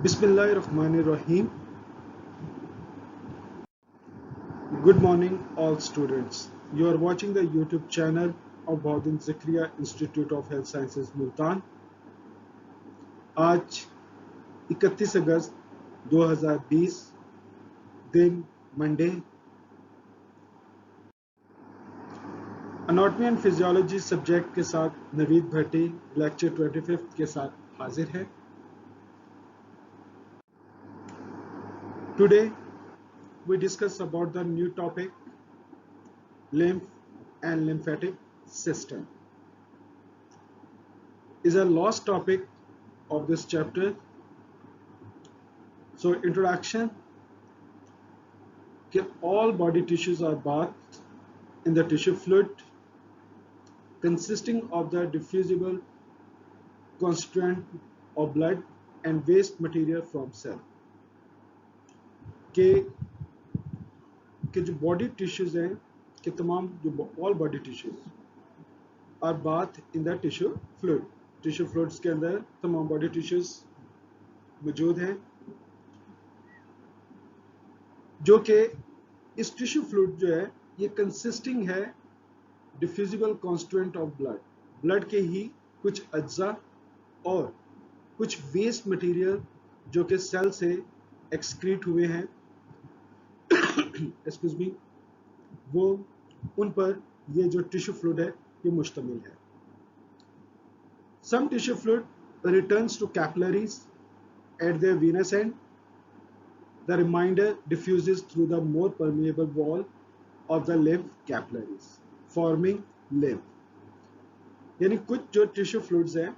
Bismillahirrahmanirrahim. Good morning, all students. You are watching the YouTube channel of Bauddin Zakriya Institute of Health Sciences, Multan. आज 31 अगस्त 2020 दिन Monday. Anatomy and physiology subject के साथ नवीद भट्टी lecture 25 के साथ हाजिर है. Today we discuss about the new topic, lymph and lymphatic system. Is a lost topic of this chapter. So introduction, all body tissues are bathed in the tissue fluid consisting of the diffusible constituent of blood and waste material from cell. कि जो body tissues हैं कि तमाम जो all body tissues are bath in the tissue fluid. Tissue fluids के अंदर तमाम body tissues मौजूद हैं जो कि इस टिश्यू फ्लूइड जो है ये कंसिस्टिंग है diffusible constituent of blood. Blood के ही कुछ अज्जा और कुछ वेस्ट मटेरियल जो कि सेल से एक्सक्रीट हुए हैं एक्सक्यूज मी, वो उन पर ये जो टिश्यू फ्लूइड है ये मुश्तमिल है. Some tissue fluid returns to capillaries at their venous end. The remainder diffuses through the more permeable wall of the lymph capillaries forming lymph. यानी कुछ जो टिश्यू फ्लूइड्स हैं,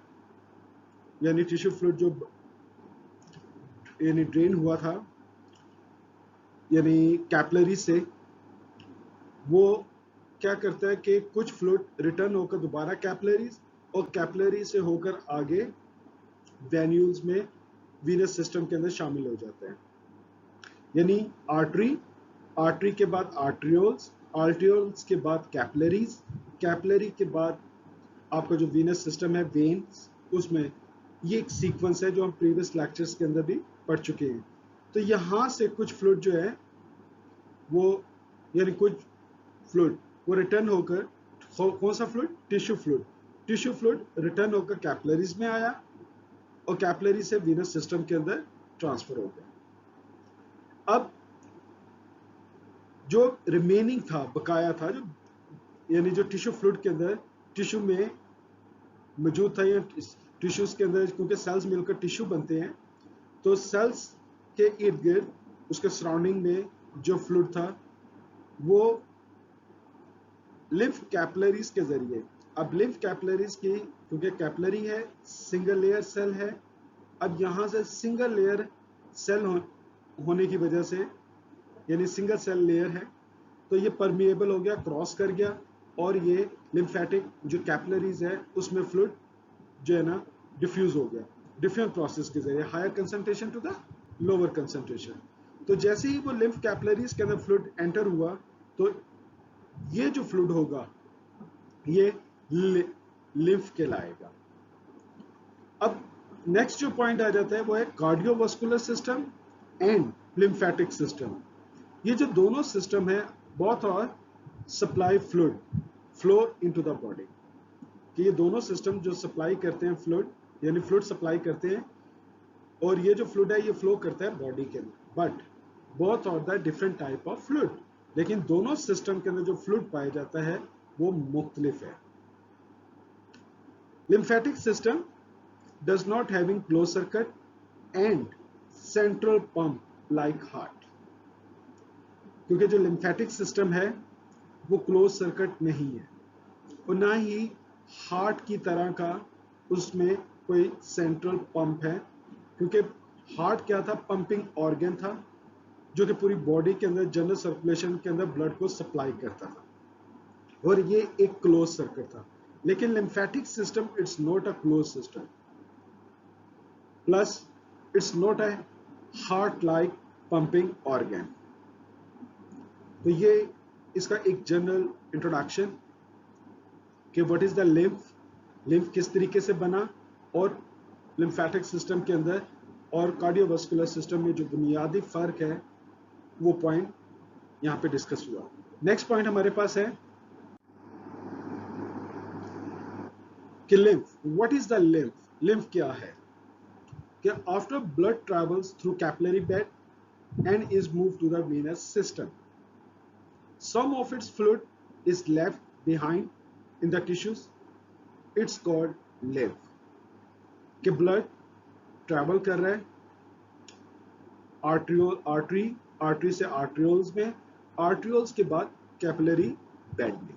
यानी टिश्यू फ्लूइड जो यानी ड्रेन हुआ था यानी कैपिलरी से, वो क्या करता है कि कुछ फ्लूइड रिटर्न होकर दोबारा कैपिलरीज और कैपिलरी से होकर आगे वेन्यूल्स में वीनस सिस्टम के अंदर शामिल हो जाते हैं. यानी आर्टरी के बाद आर्ट्रियोल्स, आर्ट्रियोल्स के बाद कैपिलरीज, कैपिलरी के बाद आपका जो वीनस सिस्टम है वेन्स, उसमें ये एक सीक्वेंस है जो हम प्रीवियस लेक्चर्स के अंदर भी पढ़ चुके हैं. तो यहाँ से कुछ फ्लूइड जो है वो यानी कुछ फ्लूइड वो रिटर्न होकर, कौन सा fluid? Tissue fluid. Tissue fluid return होकर कैपिलरीज में आया और कैपिलरी से वीनस सिस्टम के अंदर ट्रांसफर हो गया. अब जो रिमेनिंग था, बकाया था, जो यानी जो टिश्यू फ्लूइड के अंदर टिश्यू में मौजूद था, या टिश्यूज के अंदर क्योंकि सेल्स मिलकर टिश्यू बनते हैं, तो सेल्स के इर्द गिर्द उसके सराउंडिंग में जो फ्लूइड था वो लिम्फ कैपिलरीज के जरिए, अब लिम्फ कैपिलरीज की क्योंकि कैपिलरी है, सिंगल लेयर सेल है, अब यहां से सिंगल लेयर सेल होने की वजह से, यानी सिंगल सेल लेयर है, तो ये परमिएबल हो गया, क्रॉस कर गया और ये लिम्फेटिक जो कैपिलरीज है उसमें फ्लूइड जो है ना डिफ्यूज हो गया डिफरेंट प्रोसेस के जरिए, higher concentration to the lower concentration. तो जैसे ही वो लिम्फ कैपिलरीज के अंदर फ्लूइड एंटर हुआ तो ये जो फ्लूइड होगा ये लिम्फ कहलाएगा. अब नेक्स्ट जो पॉइंट आ जाता है वो है cardiovascular system and lymphatic system. ये जो दोनों सिस्टम है both are supply fluid flow into the body. कि ये दोनों सिस्टम जो सप्लाई करते हैं फ्लूइड, यानी फ्लूइड सप्लाई करते हैं, और ये जो फ्लूइड है ये फ्लो करता है बॉडी के अंदर. But both are the different type of fluid, लेकिन दोनों सिस्टम के अंदर जो फ्लूइड पाया जाता है वो मुख्तलिफ है. Lymphatic system does not having close circuit and central pump like heart. क्योंकि जो लिम्फेटिक सिस्टम है वो क्लोज सर्किट नहीं है और ना ही हार्ट की तरह का उसमें कोई सेंट्रल पंप है, क्योंकि हार्ट क्या था? पंपिंग ऑर्गन था जो कि पूरी बॉडी के अंदर जनरल सर्कुलेशन के अंदर ब्लड को सप्लाई करता था, और ये एक क्लोज सर्किट था. लेकिन lymphatic system it's not a close system, plus it's not a heart like pumping organ. तो ये इसका एक जनरल इंट्रोडक्शन कि what is the lymph, lymph किस तरीके से बना और लिम्फेटिक सिस्टम के अंदर और कार्डियोवास्कुलर सिस्टम में जो बुनियादी फर्क है वो पॉइंट यहाँ पे डिस्कस हुआ। नेक्स्ट पॉइंट हमारे पास है कि lymph, what is the lymph? Lymph क्या है? कि after blood travels through capillary bed and is move to the venous system, some of its fluid is left behind in the tissues, it's called lymph। कि blood travel कर रहा है artery से arterioles में, arterioles के बाद capillary bed में।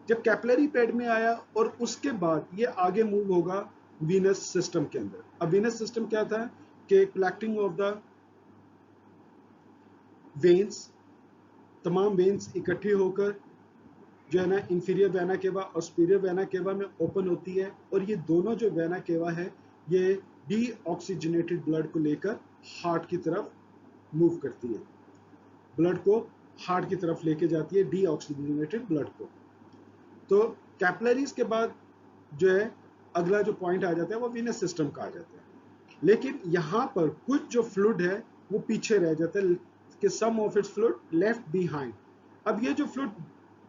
जब कैपिलरी बेड में आया और उसके बाद ये आगे मूव होगा वीनस सिस्टम के अंदर। अब वीनस सिस्टम क्या था कि कलेक्टिंग ऑफ द वेन्स, तमाम वेन्स इकट्ठी होकर जो है ना इंफीरियर वेना केवा और सुपीरियर वेना केवा में ओपन होती है, और ये दोनों जो वेना केवा है ये डीऑक्सीजनेटेड ब्लड को लेकर हार्ट की तरफ मूव करती है, ब्लड को हार्ट की तरफ लेके जाती है डीऑक्सीजनेटेड ब्लड को। तो कैपिलरीज के बाद जो है अगला जो पॉइंट आ जाता है वो वीनस सिस्टम का आ जाता है। लेकिन यहाँ पर कुछ जो फ्लूइड है वो पीछे रह जाता है कि some of its fluid left behind. अब ये जो फ्लूइड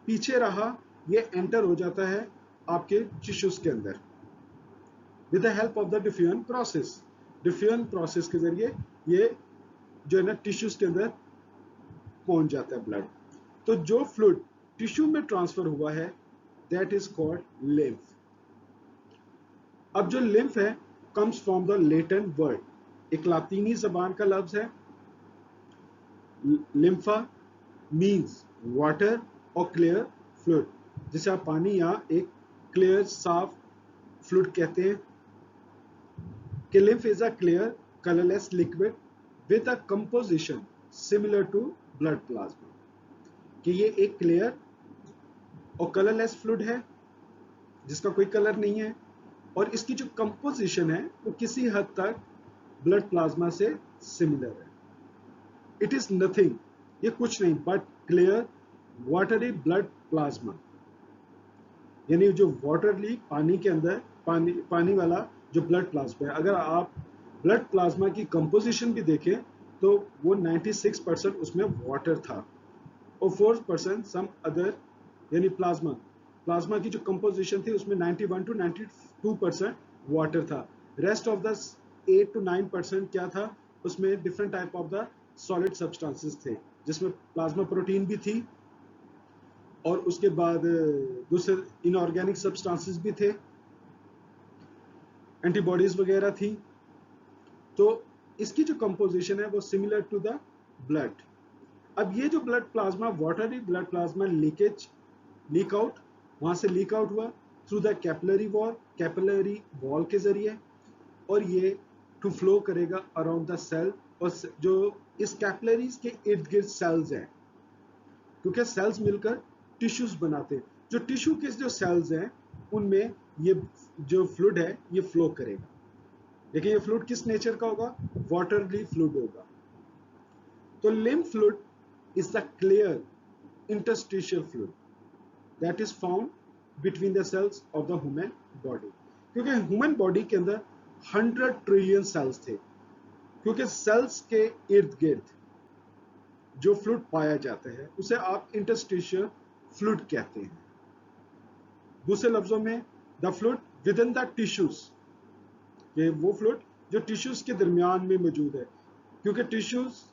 पीछे रहा ये एंटर हो जाता है आपके टिश्यूज के अंदर with the help of the diffusion process. Diffusion process के जरिए ये जो है ना टिश्यूज के अंदर पहुंच जाता है ब्लड। तो जो फ्लूइड टिश्यू में ट्रांसफर हुआ है दैट इज कॉल्ड लिम्फ। अब जो लिम्फ है comes from the Latin word, एक लातीनी जबान का लफ्ज है। लिम्फा मीन्स वाटर और क्लियर फ्लूइड, जिसे आप पानी या एक क्लियर साफ फ्लूइड कहते हैं। कि lymph is a clear colourless liquid with a composition similar to blood plasma. कि ये एक क्लियर और कलरलेस फ्लूइड है जिसका कोई कलर नहीं है, और इसकी जो कंपोजिशन है वो किसी हद तक ब्लड प्लाज्मा से सिमिलर है। इट इज नथिंग, ये कुछ नहीं but clear watery blood plasma, यानी जो वाटरली पानी के अंदर पानी वाला जो ब्लड प्लाज्मा है। अगर आप ब्लड प्लाज्मा की कंपोजिशन भी देखें तो वो 96% उसमें वाटर था और 4% सम अदर, यानी प्लाज्मा की जो कंपोजिशन थी उसमें 91 to 92% वाटर था। रेस्ट ऑफ द 8 to 9% क्या था, उसमें different type of the solid substances थे, जिसमें प्लाज्मा प्रोटीन भी थी और उसके बाद दूसरे इनऑर्गेनिक सब्सटेंसेस भी थे, एंटीबॉडीज वगैरह थी। तो इसकी जो कंपोजिशन है वो सिमिलर टू द ब्लड। अब ये जो blood plasma watery blood plasma leak out, वहां से लीक आउट हुआ थ्रू द कैपिलरी वॉल के जरिए, और ये टू फ्लो करेगा अराउंड द सेल। और जो इस कैपिलरीज के इर्द गिर्द सेल्स हैं, क्योंकि सेल्स मिलकर टिश्यूज बनाते हैं, जो टिश्यू के जो सेल्स हैं उनमें ये जो फ्लूइड है ये फ्लो करेगा। लेकिन ये फ्लूइड किस नेचर का होगा? वाटरली फ्लूइड होगा। तो lymph fluid is the clear interstitial fluid that is found between the cells of the human body। क्योंकि ह्यूमन बॉडी के अंदर 100 ट्रिलियन सेल्स थे, क्योंकि सेल्स के इर्द गिर्द जो फ्लूइड पाया जाता है उसे आप इंटरस्टिशियल फ्लूइड कहते हैं। दूसरे लफ्जों में the fluid with in the tissues, ये वो फ्लूइड जो टिश्यूज के दरमियान में मौजूद है, क्योंकि टिश्यूज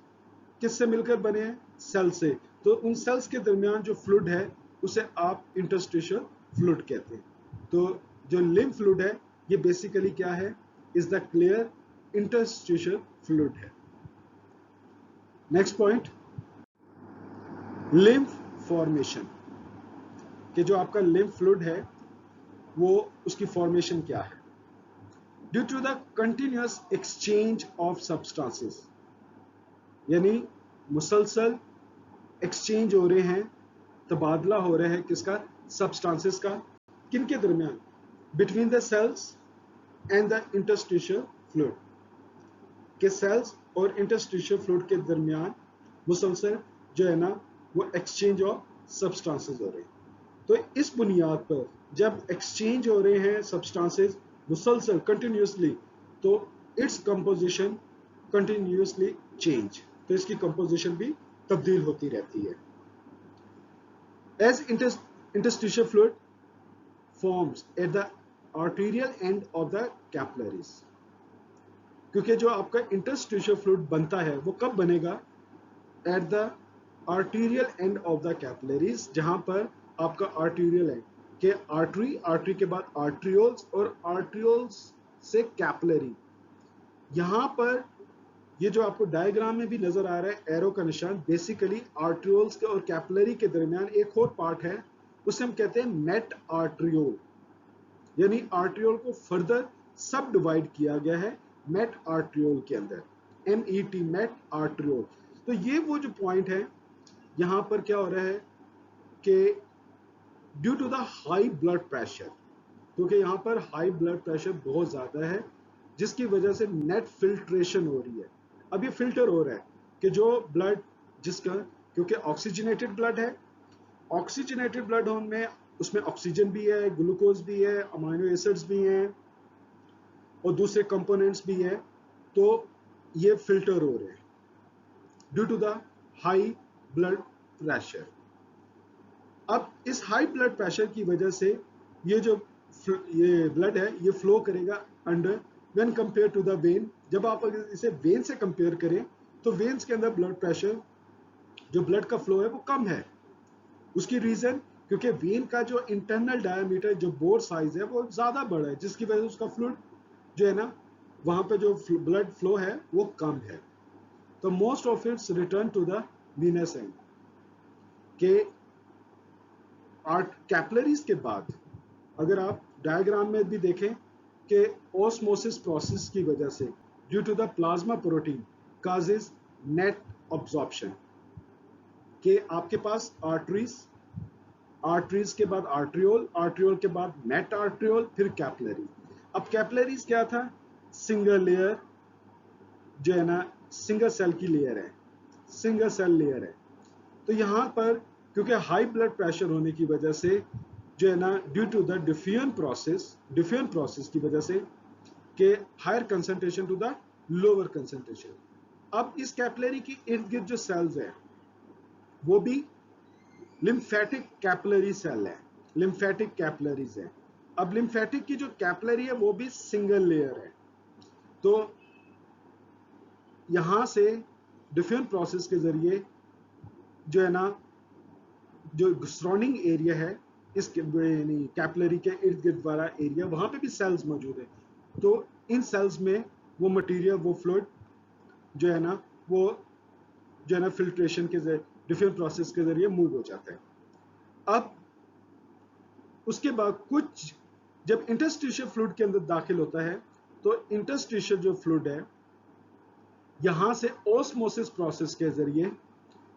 किससे मिलकर बने हैं? सेल से। तो उन सेल्स के दरमियान जो फ्लूइड है उसे आप इंटरस्टिशियल फ्लूइड कहते हैं। तो जो लिम्फ फ्लूइड है ये बेसिकली क्या है? Is the clear interstitial fluid है। Next point, lymph formation. कि जो आपका लिम्फ फ्लूइड है वो उसकी फॉर्मेशन क्या है? Due to the continuous exchange of substances, यानी मुसलसल एक्सचेंज हो रहे हैं, तबादला हो रहा है किसका? सब्सटेंसेस का। किन के दरमियान? Between the cells and the interstitial fluid, के सेल्स और इंटरस्टिशियल फ्लूइड के दरमियान मुसलसल जो है ना वो एक्सचेंज ऑफ सब्सटेंसेस हो रहे हैं। तो इस बुनियाद पर जब एक्सचेंज हो रहे हैं सब्सटेंसेस मुसलसल कंटिन्यूसली, तो इट्स कंपोजिशन कंटिन्यूसली चेंज, तो इसकी कंपोजिशन भी तब्दील होती रहती है। As interstitial fluid forms at the arterial end of the capillaries, क्योंकि जो आपका इंटरस्टिशियल फ्लूइड बनता है वो कब बनेगा? Eight the arterial end of the capillaries, जहां पर आपका आर्टेरियल एंड के आर्टरी, आर्टरी के बाद आर्ट्रियोल्स और आर्ट्रियोल्स से कैपिलरी, यहां पर ये जो आपको डायग्राम में भी नजर आ रहा है एरो का निशान, बेसिकली आर्ट्रियोल्स के और कैपिलरी के दरमियान एक और पार्ट है, उसे हम कहते हैं मेट आर्ट्रियोल, यानी आर्ट्रियोल को फर्दर सब डिवाइड किया गया है मेट आर्ट्रियोल के अंदर, MET मेट आर्ट्रियोल। तो ये वो जो पॉइंट है, यहां पर क्या हो रहा है कि due to the high blood pressure, क्योंकि यहाँ पर हाई ब्लड प्रेशर बहुत ज़्यादा है, जिसकी वजह से नेट फिल्ट्रेशन हो रही है। अब ये फिल्टर हो रहा है कि जो ब्लड जिसका, क्योंकि ऑक्सीजनेटेड ब्लड है, ऑक्सीजनेटेड ब्लड में उसमें ऑक्सीजन भी है, ग्लूकोज भी है, अमाइनो एसिड्स भी हैं और दूसरे कंपोनेंट्स भी है, तो ये फिल्टर हो रहे हैं due to the high blood pressure. अब इस हाई ब्लड प्रेशर की वजह से ये जो ये ब्लड है ये फ्लो करेगा under when compare to the vein. जब आप अगर इसे वेन से कंपेयर करें तो वेन्स के अंदर ब्लड प्रेशर, जो ब्लड का फ्लो है वो कम है। उसकी रीजन क्योंकि वेन का जो इंटरनल डायमीटर, जो बोर साइज है वो ज्यादा बड़ा है, जिसकी वजह से उसका फ्लूइड जो है ना, वहां पे जो ब्लड फ्लो है वो कम है। तो most of its return to the venous end के कैपिलरीज के बाद। अगर आप डायग्राम में भी देखें कि ऑस्मोसिस प्रोसेस की वजह से due to the plasma protein causes net absorption, कि आपके पास आर्टरीज, आर्टरीज के बाद आर्ट्रियोल, आर्ट्रियोल के बाद नेट आर्ट्रियोल, फिर कैपिलरी। अब कैपिलरीज क्या था? सिंगल लेयर जो है ना, सिंगल सेल की लेयर है, सिंगल सेल लेयर है। तो यहां पर क्योंकि हाई ब्लड प्रेशर होने की वजह से जो है ना, due to the diffusion process की वजह से के higher concentration to the lower concentration. अब इस कैपिलरी की इर्द गिर्द जो सेल्स है वो भी लिम्फेटिक कैपिलरी सेल है, लिम्फेटिक कैपिलरीज है। अब लिम्फेटिक की जो कैपिलरी है वो भी सिंगल लेयर है। तो यहां से डिफ्यूजन प्रोसेस के जरिए जो है ना, जो सराउंडिंग एरिया है इस कैपिलरी के इर्द गिर्द वाला एरिया, वहां पे भी सेल्स मौजूद है। तो इन सेल्स में वो मटेरियल, वो फ्लूइड जो है ना, वो जो है ना फिल्ट्रेशन के डिफ्यूजन प्रोसेस के जरिए मूव हो जाता है। अब उसके बाद कुछ जब इंटरस्टिशियल फ्लूइड के अंदर दाखिल होता है तो इंटरस्टिशियल जो फ्लूइड है यहां से ऑस्मोसिस प्रोसेस के जरिए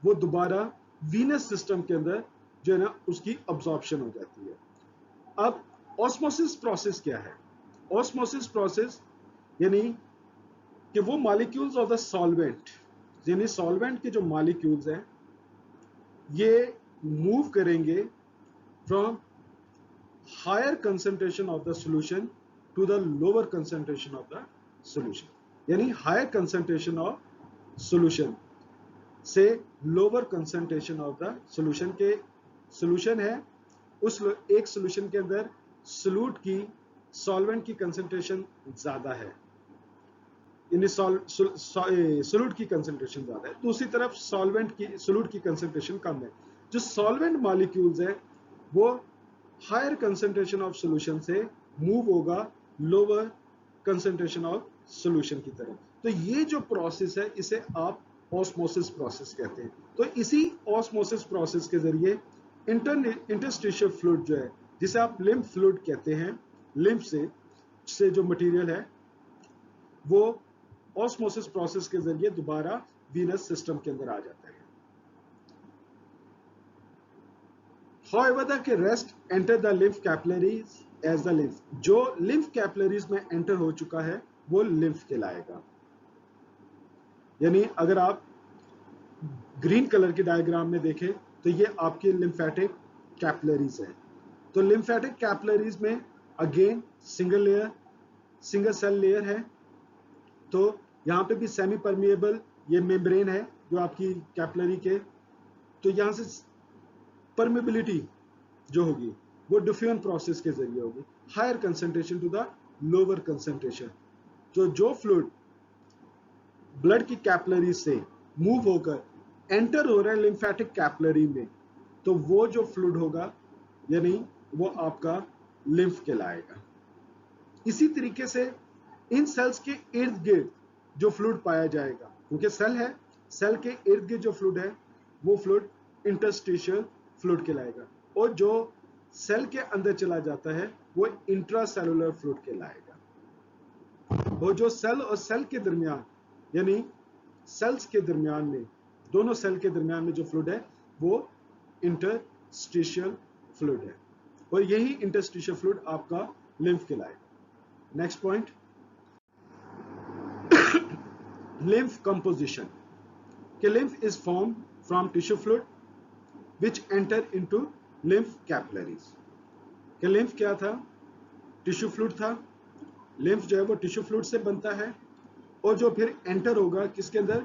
वो दोबारा वीनस सिस्टम के अंदर जो है ना उसकी अब्जॉर्प्शन हो जाती है। अब ऑस्मोसिस प्रोसेस क्या है? ऑस्मोसिस प्रोसेस यानी कि वो मॉलिक्यूल्स ऑफ द सॉल्वेंट, यानी सॉल्वेंट के जो मॉलिक्यूल्स हैं ये मूव करेंगे from higher concentration of the solution to the lower concentration of the solution, यानी हायर कंसंट्रेशन ऑफ सॉल्यूशन से lower concentration of the solution के सॉल्यूशन है, उस एक सॉल्यूशन के अंदर सॉल्यूट की, सॉल्वेंट की कंसंट्रेशन ज्यादा है, यानी सॉल्यूट की कंसंट्रेशन ज्यादा है, दूसरी तरफ सॉल्वेंट की, सॉल्यूट की कंसंट्रेशन कम है। जो सॉल्वेंट मॉलिक्यूल्स है वो हायर कंसंट्रेशन ऑफ सॉल्यूशन से मूव होगा लोअर कंसंट्रेशन ऑफ सॉल्यूशन की तरफ। तो ये जो प्रोसेस है इसे आप ऑस्मोसिस प्रोसेस कहते हैं। तो इसी ऑस्मोसिस प्रोसेस के जरिए इंटरस्टिशियल फ्लूइड जो है, जिसे आप लिम्फ फ्लूइड कहते हैं, लिम्फ से जो मटेरियल है वो ऑस्मोसिस प्रोसेस के जरिए दोबारा वीनस सिस्टम के अंदर आ जाता है। However, the rest enter the lymph capillaries as the lymph, जो lymph capillaries में एंटर हो चुका है वो lymph कहलाएगा। यानी अगर आप ग्रीन कलर के डायग्राम में देखें तो ये आपकी लिम्फेटिक कैपिलरीज है। तो लिम्फेटिक कैपिलरीज में again single layer, single cell layer है, तो यहाँ पे भी सेमी परमिएबल ये मेम्ब्रेन है जो आपकी कैपिलरी के, तो यहाँ से परमिबिलिटी जो होगी वो डिफ्यूजन प्रोसेस के जरिए होगी, higher concentration to the lower concentration. जो फ्लूइड ब्लड की कैपिलरी से मूव होकर एंटर हो रहा है लिम्फेटिक कैपिलरी में, तो वो जो फ्लूइड होगा यानी वो आपका लिम्फ कहलाएगा। इसी तरीके से इन सेल्स के इर्द गिर्द जो फ्लूइड पाया जाएगा, क्योंकि सेल है, सेल के इर्द गिर्द जो फ्लूइड है वो फ्लूइड इंटरस्टिशियल फ्लूइड कहलाएगा, और जो सेल के अंदर चला जाता है वो इंट्रासेलुलर फ्लूइड कहलाएगा। और जो सेल और सेल के दरमियान यानी सेल्स के दरमियान में, दोनों सेल के दरमियान में जो फ्लूइड है वो इंटरस्टिशियल फ्लूइड है, और यही इंटरस्टिशियल फ्लूइड आपका लिम्फ कहलाएगा। Next point, lymph composition. The lymph is formed from tissue fluid which enter into lymph capillaries. कि lymph क्या था? टिश्यू फ्लूइड था। lymph जो है वो टिश्यू फ्लूइड से बनता है, और जो फिर एंटर होगा किसके अंदर?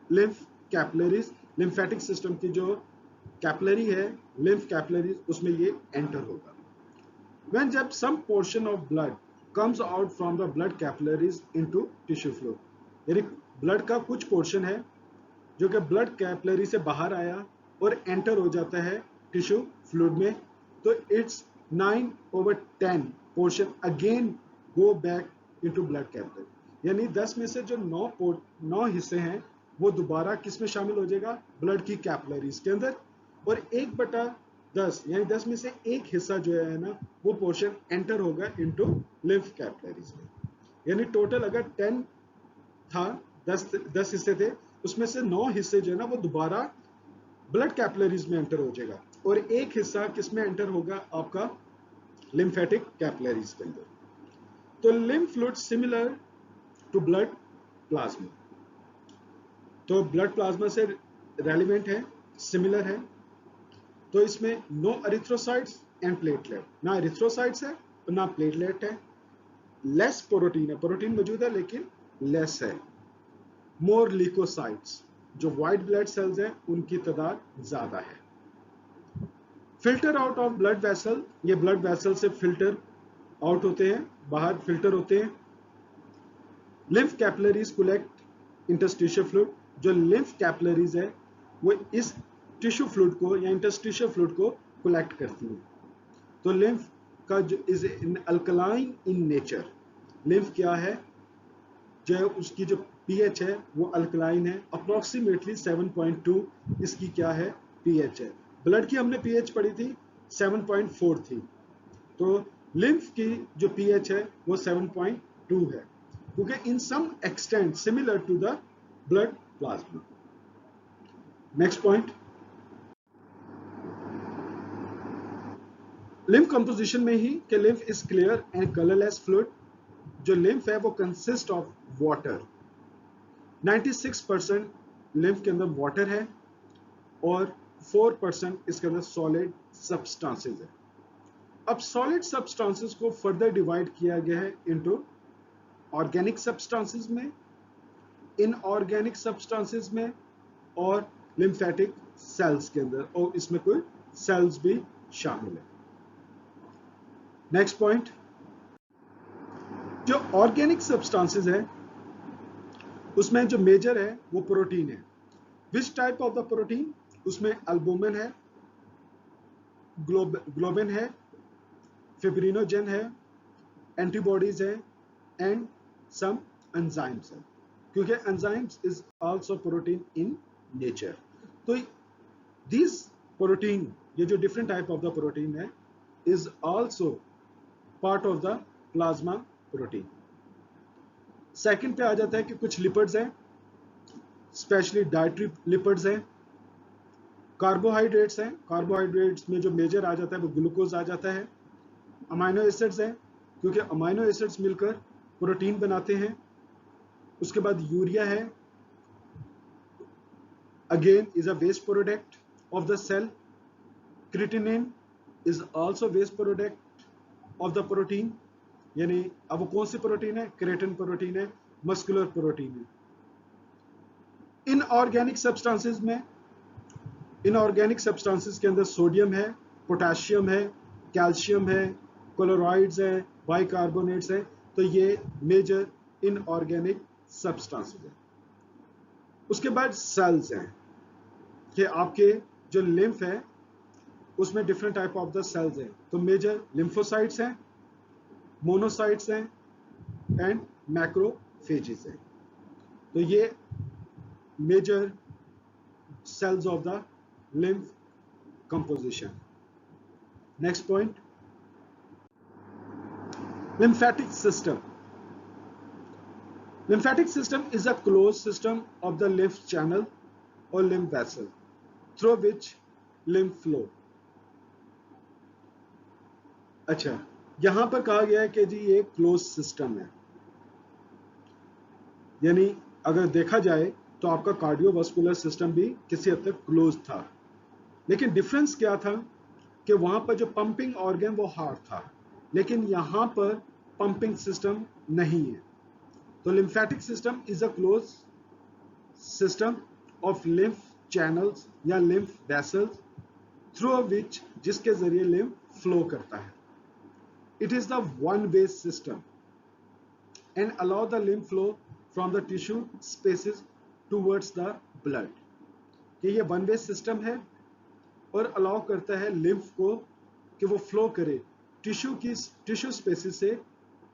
lymph capillaries, lymphatic सिस्टम की जो कैपिलरी है lymph capillaries, उसमें ये एंटर होगा। When जब some portion of blood comes out from the blood capillaries into tissue fluid, यानी ब्लड का कुछ पोर्शन है जो कि ब्लड कैपिलरी से बाहर आया और एंटर हो जाता है टिश्यू फ्लूइड में, तो it's 9/10 portion again go back into blood capillary, यानी 10 में से जो 9 हिस्से हैं वो दोबारा किस में शामिल हो जाएगा? ब्लड की कैपिलरीज के अंदर, और 1/10 यानी 10 में से एक हिस्सा जो है ना वो पोर्शन एंटर होगा इनटू लिम्फ कैपिलरीज में। यानी टोटल अगर 10 था, 10 हिस्से थे, उसमें से 9 हिस्से जो है ना वो दोबारा ब्लड कैपिलरीज में एंटर हो जाएगा, और एक हिस्सा किस में एंटर होगा? आपका लिम्फेटिक कैपिलरीज के अंदर। तो lymph fluid similar to blood plasma, तो ब्लड प्लाज्मा से रेलिवेंट है, सिमिलर है। तो इसमें नो एरिथ्रोसाइट्स एंड प्लेटलेट, ना एरिथ्रोसाइट्स है और ना प्लेटलेट है। लेस प्रोटीन है, प्रोटीन मौजूद है लेकिन लेस है। मोर ल्यूकोसाइट्स, जो व्हाइट ब्लड सेल्स हैं उनकी तादाद ज्यादा है। Filter out of blood vessel, ये ब्लड वेसल से फिल्टर आउट होते हैं, बाहर फिल्टर होते हैं। Lymph capillaries collect interstitial fluid, जो लिम्फ कैपिलरीज है वो इस टिश्यू फ्लूइड को या इंटरस्टिशियल फ्लूइड को कलेक्ट करती है। तो लिम्फ का जो is in alkaline in nature, lymph क्या है? जो उसकी जो पीएच है वो अल्कलाइन है, अप्रोक्सीमेटली 7.2 इसकी क्या है? पीएच है। ब्लड की हमने पीएच पढ़ी थी 7.4 थी, तो लिम्फ की जो पीएच है वो 7.2 है, क्योंकि in some extent similar to the blood plasma. Next point, lymph composition में ही कि lymph is clear and colourless fluid. जो लिम्फ है वो कंसिस्ट ऑफ वाटर, 96% लिम्फ के अंदर वाटर है और 4% इसके अंदर सॉलिड सब्सटेंसेस है। अब सॉलिड सब्सटेंसेस को फर्दर डिवाइड किया गया है इनटू ऑर्गेनिक सब्सटेंसेस में, इनऑर्गेनिक सब्सटेंसेस में और लिम्फेटिक सेल्स के अंदर, और इसमें कोई सेल्स भी शामिल है। नेक्स्ट पॉइंट, जो ऑर्गेनिक सब्सटेंसेस है उसमें जो मेजर है वो प्रोटीन है। Which type of the protein? उसमें अल्बुमिन है, ग्लोबिन है, फिब्रिनोजेन है, एंटीबॉडीज है एंड सम एंजाइम्स है, क्योंकि enzymes is also protein in nature. तो दिस प्रोटीन, ये जो different type of the protein है, is also part of the plasma protein. Second पे आ जाता है कि कुछ लिपिड्स हैं, स्पेशली डाइटरी लिपिड्स हैं, कार्बोहाइड्रेट्स हैं, कार्बोहाइड्रेट्स में जो मेजर आ जाता है वो ग्लूकोज आ जाता है, अमाइनो एसिड्स हैं, क्योंकि अमाइनो एसिड्स मिलकर प्रोटीन बनाते हैं। उसके बाद यूरिया है, again is a waste product of the cell. Creatinine is also waste product of the protein, यानी अब वो कौन सी प्रोटीन है? क्रिएटिन प्रोटीन है, मस्कुलर प्रोटीन है। इनऑर्गेनिक सब्सटेंसेस के अंदर सोडियम है, पोटेशियम है, कैल्शियम है, क्लोराइड्स है, बाइकार्बोनेट्स है। तो ये मेजर इनऑर्गेनिक सब्सटेंसेस है। उसके बाद सेल्स हैं कि आपके जो लिम्फ है उसमें different type of the cells हैं। तो मेजर लिम्फोसाइट्स हैं, मोनोसाइट्स हैं एंड मैक्रोफेजेस हैं। तो ये major cells of the lymph composition. Next point, lymphatic system. Lymphatic system is a closed system of the lymph channel or lymph vessel through which lymph flow. अच्छा, यहां पर कहा गया है कि जी ये क्लोज सिस्टम है, यानी अगर देखा जाए तो आपका कार्डियोवास्कुलर सिस्टम भी किसी हद तक क्लोज था, लेकिन डिफरेंस क्या था कि वहां पर जो पंपिंग ऑर्गन वो हार्ट था, लेकिन यहां पर पंपिंग सिस्टम नहीं है। तो lymphatic system is a close system of lymph channels या लिम्फ वेसल्स थ्रू विच, जिसके जरिए लिम्फ फ्लो करता है। It is the one way system and allow the lymph flow from the tissue spaces towards the blood. कि ये one way system है और allow करता है लिम्फ को कि वो फ्लो करे टिश्यू स्पेसिस से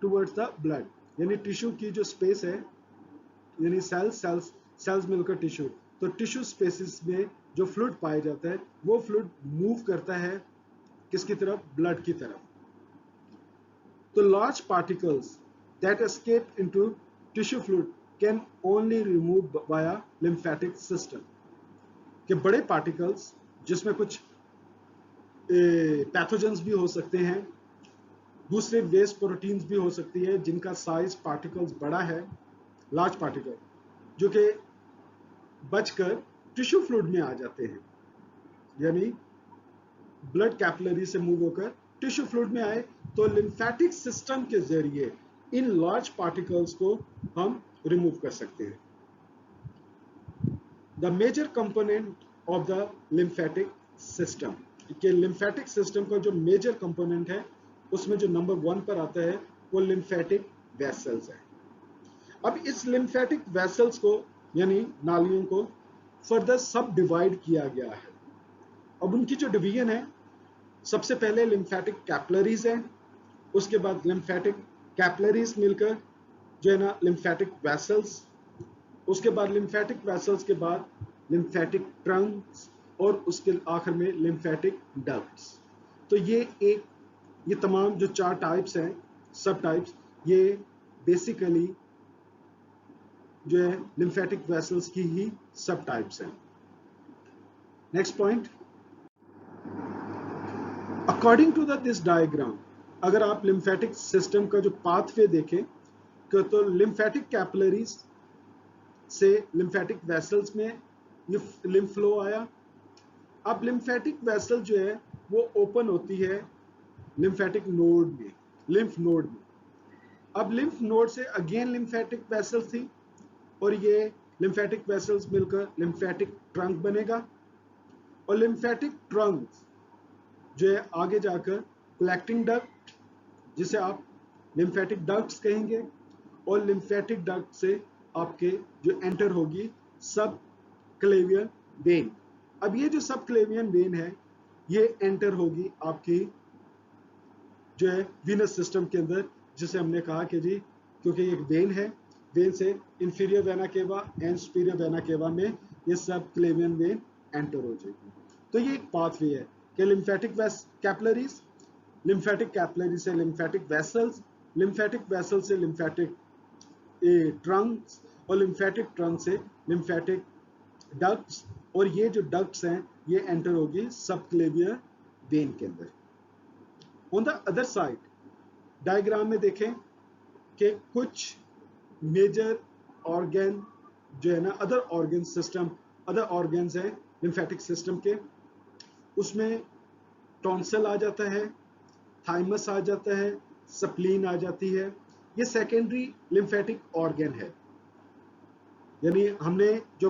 टुवर्ड्स द ब्लड, यानी टिश्यू की जो स्पेस है, यानी सेल्स मिलकर टिश्यू, तो टिश्यू स्पेसिस में जो फ्लूइड पाया जाता है वो फ्लूइड मूव करता है किसकी तरफ? ब्लड की तरफ। तो large particles that escape into tissue fluid can only remove via lymphatic system. कि बड़े पार्टिकल्स जिसमें कुछ पैथोजेंस भी हो सकते हैं, दूसरे वेस्ट प्रोटीन्स भी हो सकती है जिनका साइज पार्टिकल्स बड़ा है, लार्ज पार्टिकल, जो कि बचकर टिश्यू फ्लूइड में आ जाते हैं, यानी ब्लड कैपिलरी से मूव होकर टिश्यू फ्लूइड में आए, तो लिम्फेटिक सिस्टम के जरिए इन लार्ज पार्टिकल्स को हम रिमूव कर सकते हैं। The major component of the lymphatic system, कि लिम्फेटिक सिस्टम का जो मेजर कंपोनेंट है उसमें जो नंबर 1 पर आता है वो लिम्फेटिक वेसल्स है। अब इस लिम्फेटिक वेसल्स को यानी नालियों को फर्दर सब डिवाइड किया गया है। अब उनकी जो डिवीजन है, सबसे पहले लिम्फेटिक कैपिलरीज है, उसके बाद लिम्फेटिक कैपिलरीज मिलकर जो है ना लिम्फेटिक वेसल्स, उसके बाद लिम्फेटिक वेसल्स के बाद लिम्फेटिक ट्रंक्स और उसके आखिर में लिम्फेटिक डक्ट्स। तो ये तमाम जो 4 टाइप्स हैं, सब टाइप्स, ये बेसिकली जो है लिम्फेटिक वेसल्स की ही सब टाइप्स हैं। Next point, according to this diagram, अगर आप लिम्फेटिक सिस्टम का जो पाथवे देखें तो लिम्फेटिक कैपिलरीज से लिम्फेटिक वेसल्स में ये लिम्फ फ्लो आया। अब लिम्फेटिक वेसल जो है वो ओपन होती है लिम्फेटिक नोड में, लिम्फ नोड में। अब लिम्फ नोड से अगेन लिम्फेटिक वेसल्स थी और ये लिम्फेटिक वेसल्स मिलकर लिम्फेटिक ट्रंक बनेगा, और लिम्फेटिक ट्रंक जो है आगे जाकर कलेक्टिंग डक्ट, जिसे आप लिम्फेटिक डक्ट्स कहेंगे, और लिम्फेटिक डक्ट से आपके जो एंटर होगी सब क्लेवियन वेन। अब ये जो सब क्लेवियन वेन है ये एंटर होगी आपकी जो है वीनस सिस्टम के अंदर, जिसे हमने कहा कि जी क्योंकि एक वेन है, वेन से inferior vena cava and superior vena cava में ये सब क्लेवियन वेन एंटर हो जाएगी। तो ये एक पाथवे है कि लिम्फेटिक कैपिलरीज, लिम्फेटिक कैपिलरी से लिम्फेटिक वेसल्स, लिम्फेटिक वेसल से लिम्फेटिक ट्रंक्स, और लिम्फेटिक ट्रंक से लिम्फेटिक डक्ट्स, और ये जो डक्ट्स हैं ये एंटर होगी सबक्लेवियर वेन के अंदर। On the other side diagram में देखें कि कुछ मेजर ऑर्गन जो है ना, other organ system, other organs हैं लिम्फेटिक सिस्टम के, उसमें टॉन्सिल आ जाता है, थाइमस आ जाता है, स्प्लीन आ जाती है, ये सेकेंडरी लिम्फेटिक ऑर्गन है। यानी हमने जो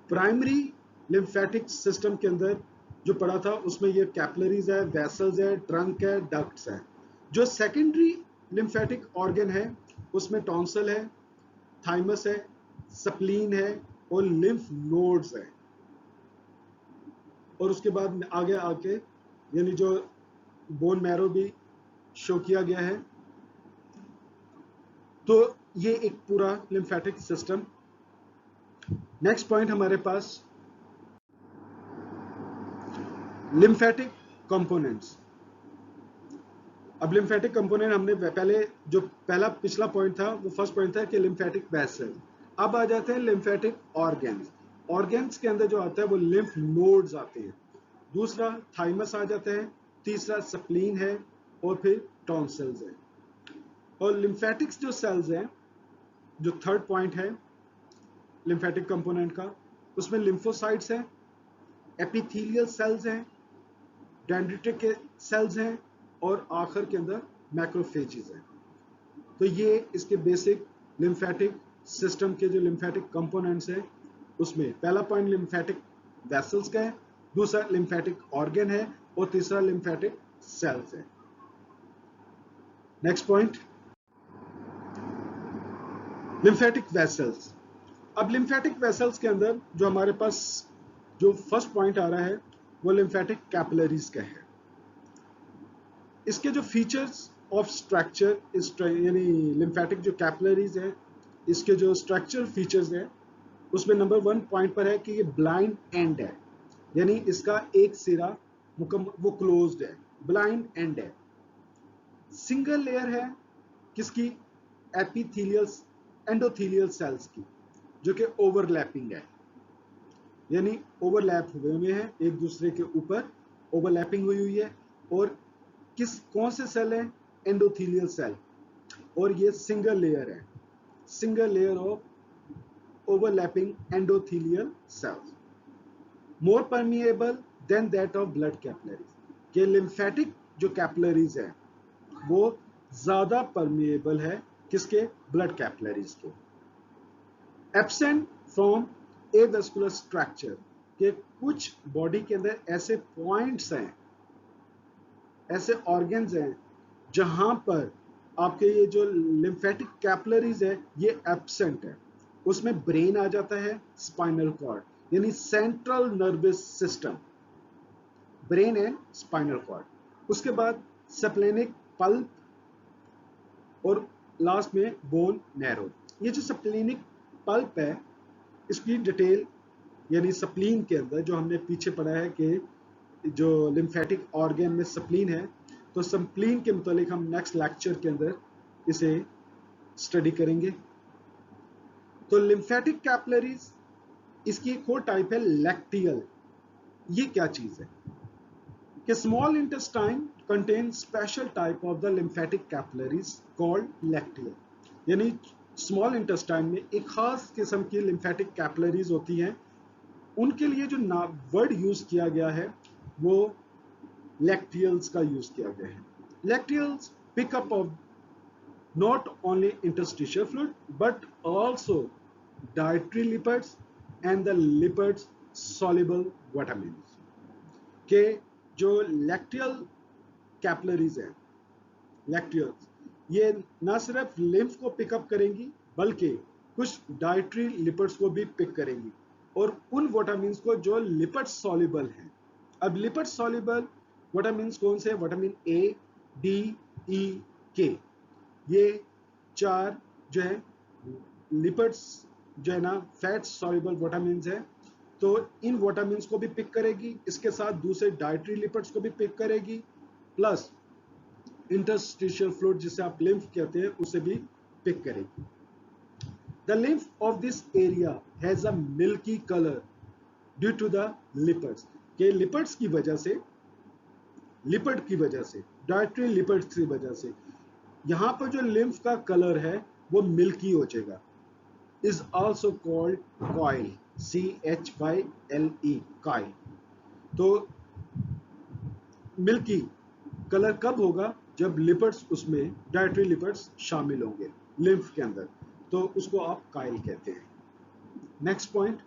प्राइमरी लिम्फेटिक सिस्टम के अंदर जो पढ़ा था उसमें ये कैपिलरीज है, वेसल्स है, ट्रंक है, डक्ट्स है। जो सेकेंडरी लिम्फेटिक ऑर्गन है उसमें टॉन्सल है, थाइमस है, स्प्लीन है और लिम्फ नोड्स है। और उसके बाद आगे आके यानी जो बोन मैरो भी शो किया गया है। तो ये एक पूरा लिम्फेटिक सिस्टम। नेक्स्ट पॉइंट हमारे पास लिम्फेटिक कंपोनेंट्स। अब लिम्फेटिक कंपोनेंट हमने पहले जो पिछला पॉइंट था वो फर्स्ट पॉइंट था कि लिम्फेटिक वेसल। अब आ जाते हैं लिम्फेटिक ऑर्गन्स। ऑर्गन्स के अंदर जो आता है वो लिम्फ नोड्स आते हैं। दूसरा थाइमस आ जाता है, तीसरा स्प्लीन है और फिर टॉन्सिल्स है। और लिम्फेटिक्स जो सेल्स हैं, जो थर्ड पॉइंट है लिम्फेटिक कंपोनेंट का, उसमें लिम्फोसाइट्स हैं, एपिथेलियल सेल्स हैं, डेंड्रिटिक सेल्स हैं और आखिर के अंदर मैक्रोफेजेस हैं। तो ये इसके बेसिक लिम्फेटिक सिस्टम के जो लिम्फेटिक कंपोनेंट्स हैं उसमें पहला पॉइंट लिम्फेटिक वेसल्स का है, दूसरा लिम्फेटिक ऑर्गन है और तीसरा लिम्फेटिक सेल्स है। Next point lymphatic vessels. अब लिम्फेटिक वेसल्स के अंदर जो हमारे पास जो फर्स्ट पॉइंट आ रहा है वो लिम्फेटिक कैपिलरीज का है। इसके जो फीचर्स ऑफ स्ट्रक्चर यानी लिम्फेटिक जो कैपिलरीज है इसके जो स्ट्रक्चर फीचर्स है उसमें नंबर 1 पॉइंट पर है कि ये ब्लाइंड एंड है। यानी इसका एक सिरा वो क्लोज्ड है, ब्लाइंड एंड है। सिंगल लेयर है किसकी? एपिथेलियल एंडोथेलियल सेल्स की, जो कि ओवरलैपिंग है। यानी ओवरलैप हुए हैं एक दूसरे के ऊपर, ओवरलैपिंग हुई है। और कौन से सेल है? Endothelial cell. और ये सिंगल लेयर है, single layer of overlapping endothelial cells, more permeable than that of blood capillaries. के लिम्फेटिक जो कैपिलरीज है वो ज्यादा परमिएबल है किसके? ब्लड कैपिलरीज के। एब्सेंट फ्रॉम एवेस्कुलर स्ट्रक्चर, के कुछ बॉडी के अंदर ऐसे पॉइंट्स हैं, ऐसे ऑर्गन्स हैं जहां पर आपके ये जो लिम्फेटिक कैपिलरीज है ये एब्सेंट है। उसमें ब्रेन आ जाता है, स्पाइनल कॉर्ड यानी central nervous system, brain and spinal cord. उसके बाद स्प्लेनिक पल्प और लास्ट में बोन नैरो। ये जो स्प्लेनिक पल्प है इसकी डिटेल यानी स्प्लीन के अंदर जो हमने पीछे पढ़ा है कि जो लिम्फेटिक ऑर्गन में स्प्लीन है, तो स्प्लीन के मुतालिक हम नेक्स्ट लेक्चर के अंदर इसे स्टडी करेंगे। तो लिम्फेटिक कैपिलरीज, इसकी एक और टाइप है लैक्टियल। ये क्या चीज है कि small intestine contain special type of the lymphatic capillaries called lacteal. यानी स्मॉल इंटेस्टाइन में एक खास किस्म की लिम्फेटिक कैपिलरीज होती हैं, उनके लिए जो वर्ड यूज किया गया है वो लैक्टियल्स का यूज किया गया है। Lacteals pick up of not only interstitial fluid but also dietary lipids and the lipids soluble vitamins। के जो लैक्टियल कैपिलरीज है, लैक्टियल्स, ये ना सिर्फ लिम्फ को पिकअप करेंगी बल्कि कुछ डाइटरी लिपिड्स को भी पिक करेंगी और उन विटामिन्स को जो लिपिड सॉल्युबल हैं। अब लिपिड सॉल्युबल विटामिन्स कौन से? विटामिन ए, डी, ई, के, ये 4 जो है लिपिड्स जो है ना फैट सॉल्युबल विटामिन्स है। तो इन विटामिन्स को भी पिक करेगी, इसके साथ दूसरे डाइटरी लिपिड्स को भी पिक करेगी, प्लस इंटरस्टिशियल फ्लूइड जिसे आप लिम्फ कहते हैं उसे भी पिक करेगी। The lymph of this area has a milky colour due to the lipids. के लिपिड्स की वजह से, लिपिड की वजह से, डाइटरी लिपिड्स की वजह से यहां पर जो लिम्फ का कलर है वो मिल्की हो जाएगा। Is also called coil, CHYLE, coil. तो मिल्की कलर कब होगा? जब लिपिड्स उसमें डाइटरी लिपिड्स शामिल होंगे। लिम्फ के अंदर, तो उसको आप काइल कहते हैं। नेक्स्ट पॉइंट,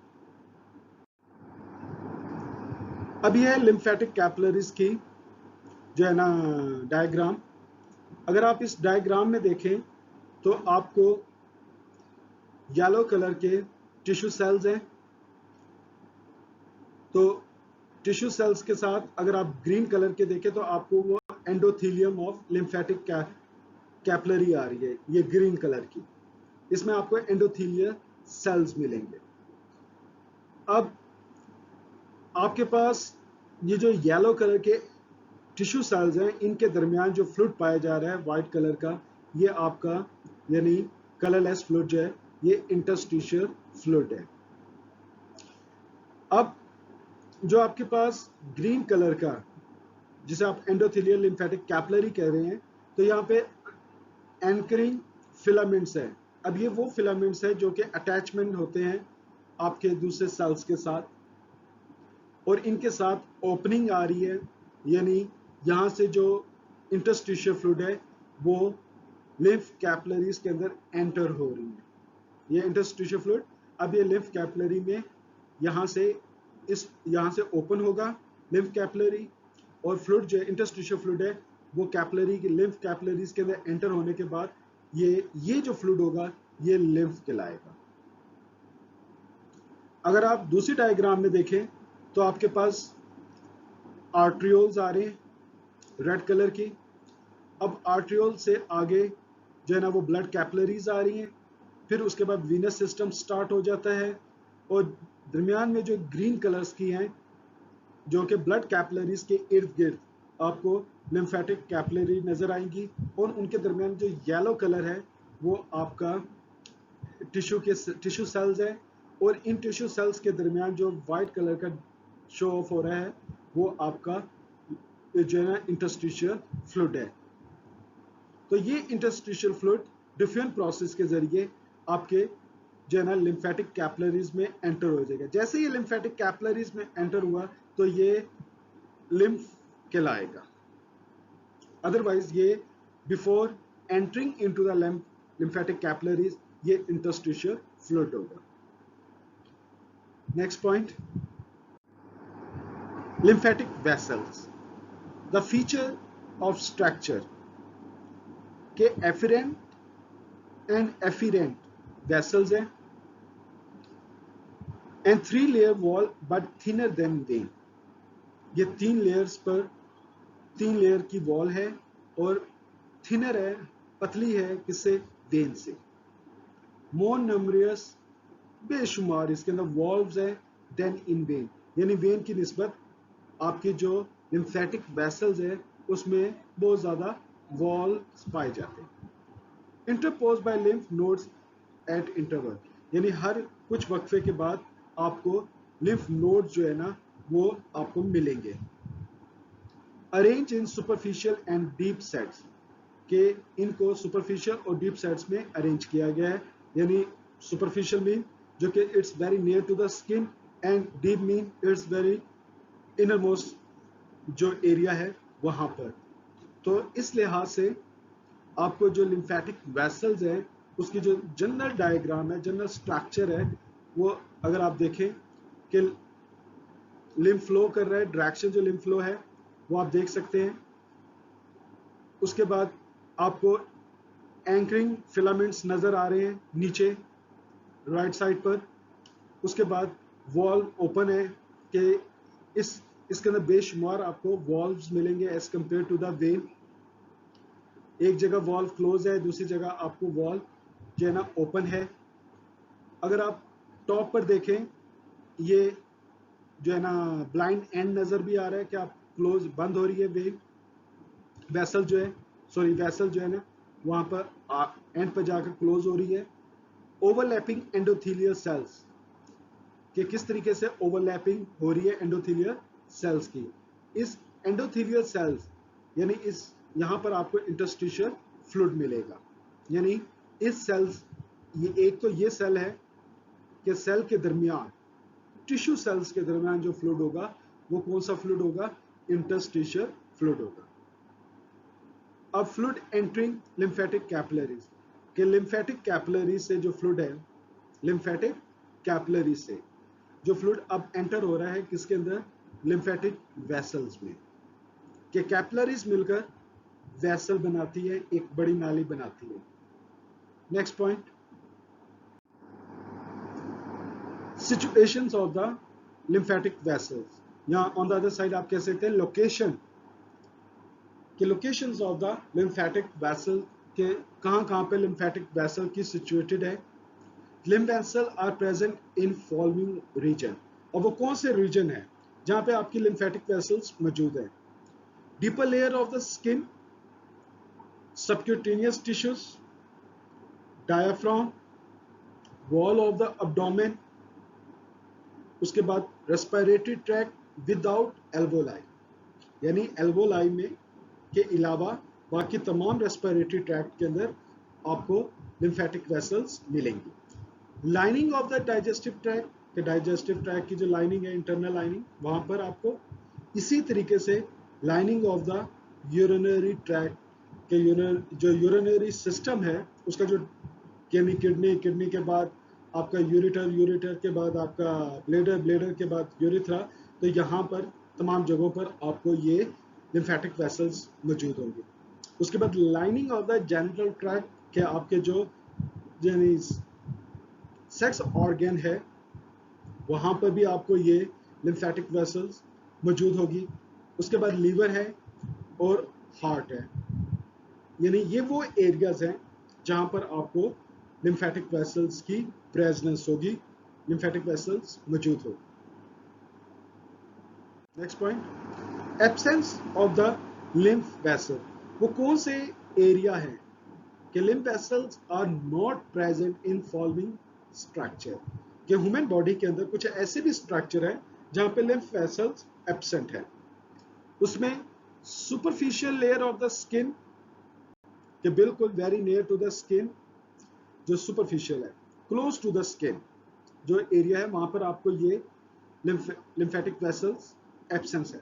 अब ये है लिम्फेटिक कैपिलरीज की जो है ना डायग्राम। अगर आप इस डायग्राम में देखें तो आपको येलो कलर के टिश्यू सेल्स हैं, तो टिश्यू सेल्स के साथ अगर आप ग्रीन कलर के देखें तो आपको वो एंडोथीलियम ऑफ लिम्फेटिक कैपिलरी आ रही है, ये ग्रीन कलर की, इसमें आपको एंडोथीलियल सेल्स मिलेंगे। अब आपके पास ये जो येलो कलर के टिश्यू सेल्स हैं, इनके दरमियान जो फ्लूइड पाया जा रहा है व्हाइट कलर का, ये आपका यानी कलरलेस फ्लूइड जो है, ये इंटरस्टिशियल फ्लूइड है। अब जो आपके पास ग्रीन कलर का, जिसे आप एंडोथेलियल लिम्फेटिक कैपिलरी कह रहे हैं, तो यहाँ पे एंकरिंग फिलामेंट्स है। अब ये वो फिलामेंट्स है जो कि अटैचमेंट होते हैं आपके दूसरे सेल्स के साथ, और इनके साथ ओपनिंग आ रही है, यानी यहाँ से जो इंटरस्टिशियल फ्लूइड है वो लिम्फ कैपिलरीज के अंदर एंटर हो रही है। ये इंटरस्टिशियल फ्लूइड अब ये लिम्फ कैपिलरी में यहाँ से ओपन होगा लिम्फ कैपिलरी, और फ्लूइड जो इंटरस्टिशियल फ्लूइड है वो कैपिलरी की लिम्फ कैपिलरीज के अंदर एंटर होने के बाद ये जो फ्लूइड होगा ये लिम्फ कहलाएगा। अगर आप दूसरी डायग्राम में देखें तो आपके पास आर्ट्रियोल्स आ रहे हैं रेड कलर की। अब आर्ट्रियोल से आगे जो है ना वो ब्लड कैपिलरीज आ रही हैं, फिर उसके बाद वीनस सिस्टम स्टार्ट हो जाता है, और दरमियान में जो ग्रीन कलर्स की हैं जो कि ब्लड कैपिलरीज के इर्द गिर्द आपको लिम्फेटिक कैपिलरी नजर आएंगी, और उनके दरमियान जो येलो कलर है वो आपका टिश्यू सेल्स है, और इन टिश्यू सेल्स के दरमियान जो वाइट कलर का शो ऑफ हो रहा है वो आपका जो है ना इंटरस्टिशियल फ्लूइड है। तो ये इंटरस्टिशियल फ्लूइड डिफरेंट प्रोसेस के जरिए आपके जो है ना लिम्फेटिक कैपिलरीज में एंटर हो जाएगा। जैसे ये लिम्फेटिक कैपिलरीज में एंटर हुआ तो ये लिम्फ कहलाएगा, अदरवाइज ये before entering into the lymphatic capillaries ये इंटरस्टिशियल फ्लूइड होगा। Next point, lymphatic vessels, the feature of structure के efferent and efferent vessels हैं, and 3-layer wall but thinner than vein, ये 3 लेयर्स पर 3 लेयर की wall है और थिनर है, पतली है, किससे? वेन से। मोर न्यूमरियस, बेशुमार इसके अंदर वॉल्व्स है देन इन वेन, यानी वेन की निस्बत आपकी जो लिम्फेटिक वेसल्स है उसमें बहुत ज्यादा वॉल्व्स पाए जाते हैं। Interposed by lymph nodes at interval, यानी हर कुछ वक्फे के बाद आपको लिम्फ नोड जो है ना वो आपको मिलेंगे। Arrange in superficial and deep sets, के इनको सुपरफिशियल और डीप सेट्स में अरेंज किया गया है, यानी सुपरफिशियल मीन जो कि it's very near to the skin, and deep mean it's very innermost जो एरिया है वहां पर। तो इस लिहाज से आपको जो लिम्फेटिक वेसल्स है उसकी जो जनरल डायग्राम है, जनरल स्ट्रक्चर है, वो अगर आप देखें कि लिम्फ फ्लो कर रहा है, डायरेक्शन जो लिम्फ फ्लो है वो आप देख सकते हैं। उसके बाद आपको एंकरिंग फिलामेंट्स नजर आ रहे हैं नीचे राइट साइड पर। उसके बाद वॉल्व ओपन है कि इसके अंदर बेशुमार आपको वॉल्व्स मिलेंगे as compare to the vein. एक जगह वॉल्व क्लोज है, दूसरी जगह आपको वॉल्व जो है ना ओपन है। अगर आप टॉप पर देखें, ये जो है ना ब्लाइंड एंड नजर भी आ रहा है कि आप क्लोज बंद हो रही है वेन, वेसल जो है ना वहां पर एंड पर जाकर क्लोज हो रही है। ओवरलैपिंग एंडोथेलियल सेल्स, कि किस तरीके से ओवरलैपिंग हो रही है एंडोथेलियल सेल्स की। इस एंडोथेलियल सेल्स यानी इस यहां पर आपको इंटरस्टिशियल फ्लूइड मिलेगा, यानी इस सेल्स ये एक तो ये सेल है कि सेल के दरमियान टिश्यू सेल्स के दरमियान जो फ्लूइड होगा वो कौन सा फ्लूइड होगा? इंटरस्टिशियल फ्लूइड होगा। अब फ्लूइड एंटरिंग लिम्फेटिक कैपिलरीज, कि लिम्फेटिक कैपिलरी से जो फ्लूइड है, लिम्फेटिक कैपिलरी से जो फ्लूइड अब एंटर हो रहा है किसके अंदर, लिम्फेटिक वेसल्स में, कि कैपिलरीज मिलकर वेसल बनाती है, एक बड़ी नाली बनाती है। Next point, situations of the lymphatic vessels. यहां ऑन द अदर साइड आप कह सकते हैं लोकेशन, कि locations of the lymphatic vessel, के कहां पे लिम्फेटिक वेसल की सिचुएटेड है। Lymph vessel are present in following region, और वो कौन से रीजन है जहां पे आपकी लिम्फेटिक वेसल्स मौजूद है। Deeper layer of the skin, subcutaneous tissues, diaphragm, wall of the abdomen, उसके बाद रेस्पिरेटरी ट्रैक्ट विदाउट एल्वोलाई, यानी एल्वोलाई में के अलावा बाकी तमाम रेस्पिरेटरी ट्रैक्ट के अंदर आपको लिम्फेटिक वेसल्स मिलेंगी। Lining of the digestive tract, के डाइजेस्टिव ट्रैक्ट की जो लाइनिंग है, इंटरनल लाइनिंग, वहां पर आपको इसी तरीके से lining of the urinary tract के जो यूरिनरी सिस्टम है उसका जो किडनी के बाद आपका यूरेटर के बाद आपका ब्लेडर के बाद यूरिथ्रा, तो यहाँ पर तमाम जगहों पर आपको ये लिम्फेटिक वेसल्स मौजूद होंगे। उसके बाद lining of the genital tract के आपके जो सेक्स ऑर्गन है वहां पर भी आपको ये लिम्फेटिक वेसल्स मौजूद होगी। उसके बाद लीवर है और हार्ट है, यानी ये वो एरियाज हैं जहां पर आपको लिम्फेटिक वेसल्स की प्रेजेंस होगी, लिम्फेटिक वेसल्स मौजूद होगी। Next point, absence of the lymph vessel, वो कौन से एरिया है कि lymph vessels are not present in following structure, कि ह्यूमन बॉडी के अंदर कुछ ऐसे भी स्ट्रक्चर है जहां पे लिम्फ वेसल्स एब्सेंट है। उसमें superficial layer of the skin, कि बिल्कुल very near to the skin, जो सुपरफिशियल है, क्लोज टू द स्किन जो एरिया है वहां पर आपको ये लिम्फेटिक वेसल्स एब्सेंस है।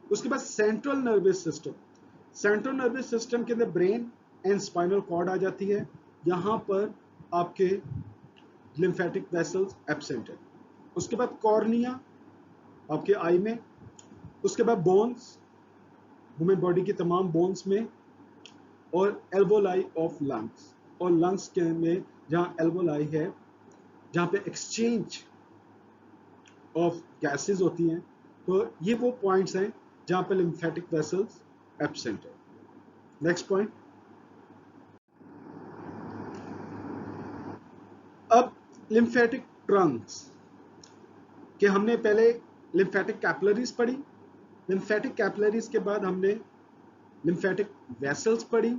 उसके बाद central nervous system, central nervous system के अंदर ब्रेन एंड स्पाइनल कॉर्ड आ जाती है, यहां पर आपके लिम्फेटिक वेसल्स एब्सेंट है। उसके बाद कॉर्निया आपके आई में, उसके बाद बोन्स, ह्यूमन बॉडी की तमाम बोन्स में, और एल्वोलाई ऑफ लंग्स, और लंग्स के में जहां एल्वोलाई है जहां पे एक्सचेंज ऑफ गैसेस होती हैं, तो ये वो पॉइंट्स हैं जहां पे लिम्फेटिक वेसल्स एब्सेंट है। नेक्स्ट पॉइंट, अब लिम्फेटिक ट्रंक्स, कि हमने पहले लिम्फेटिक कैपिलरीज पढ़ी, लिम्फेटिक कैपिलरीज के बाद हमने लिम्फेटिक वेसल्स पढ़ी,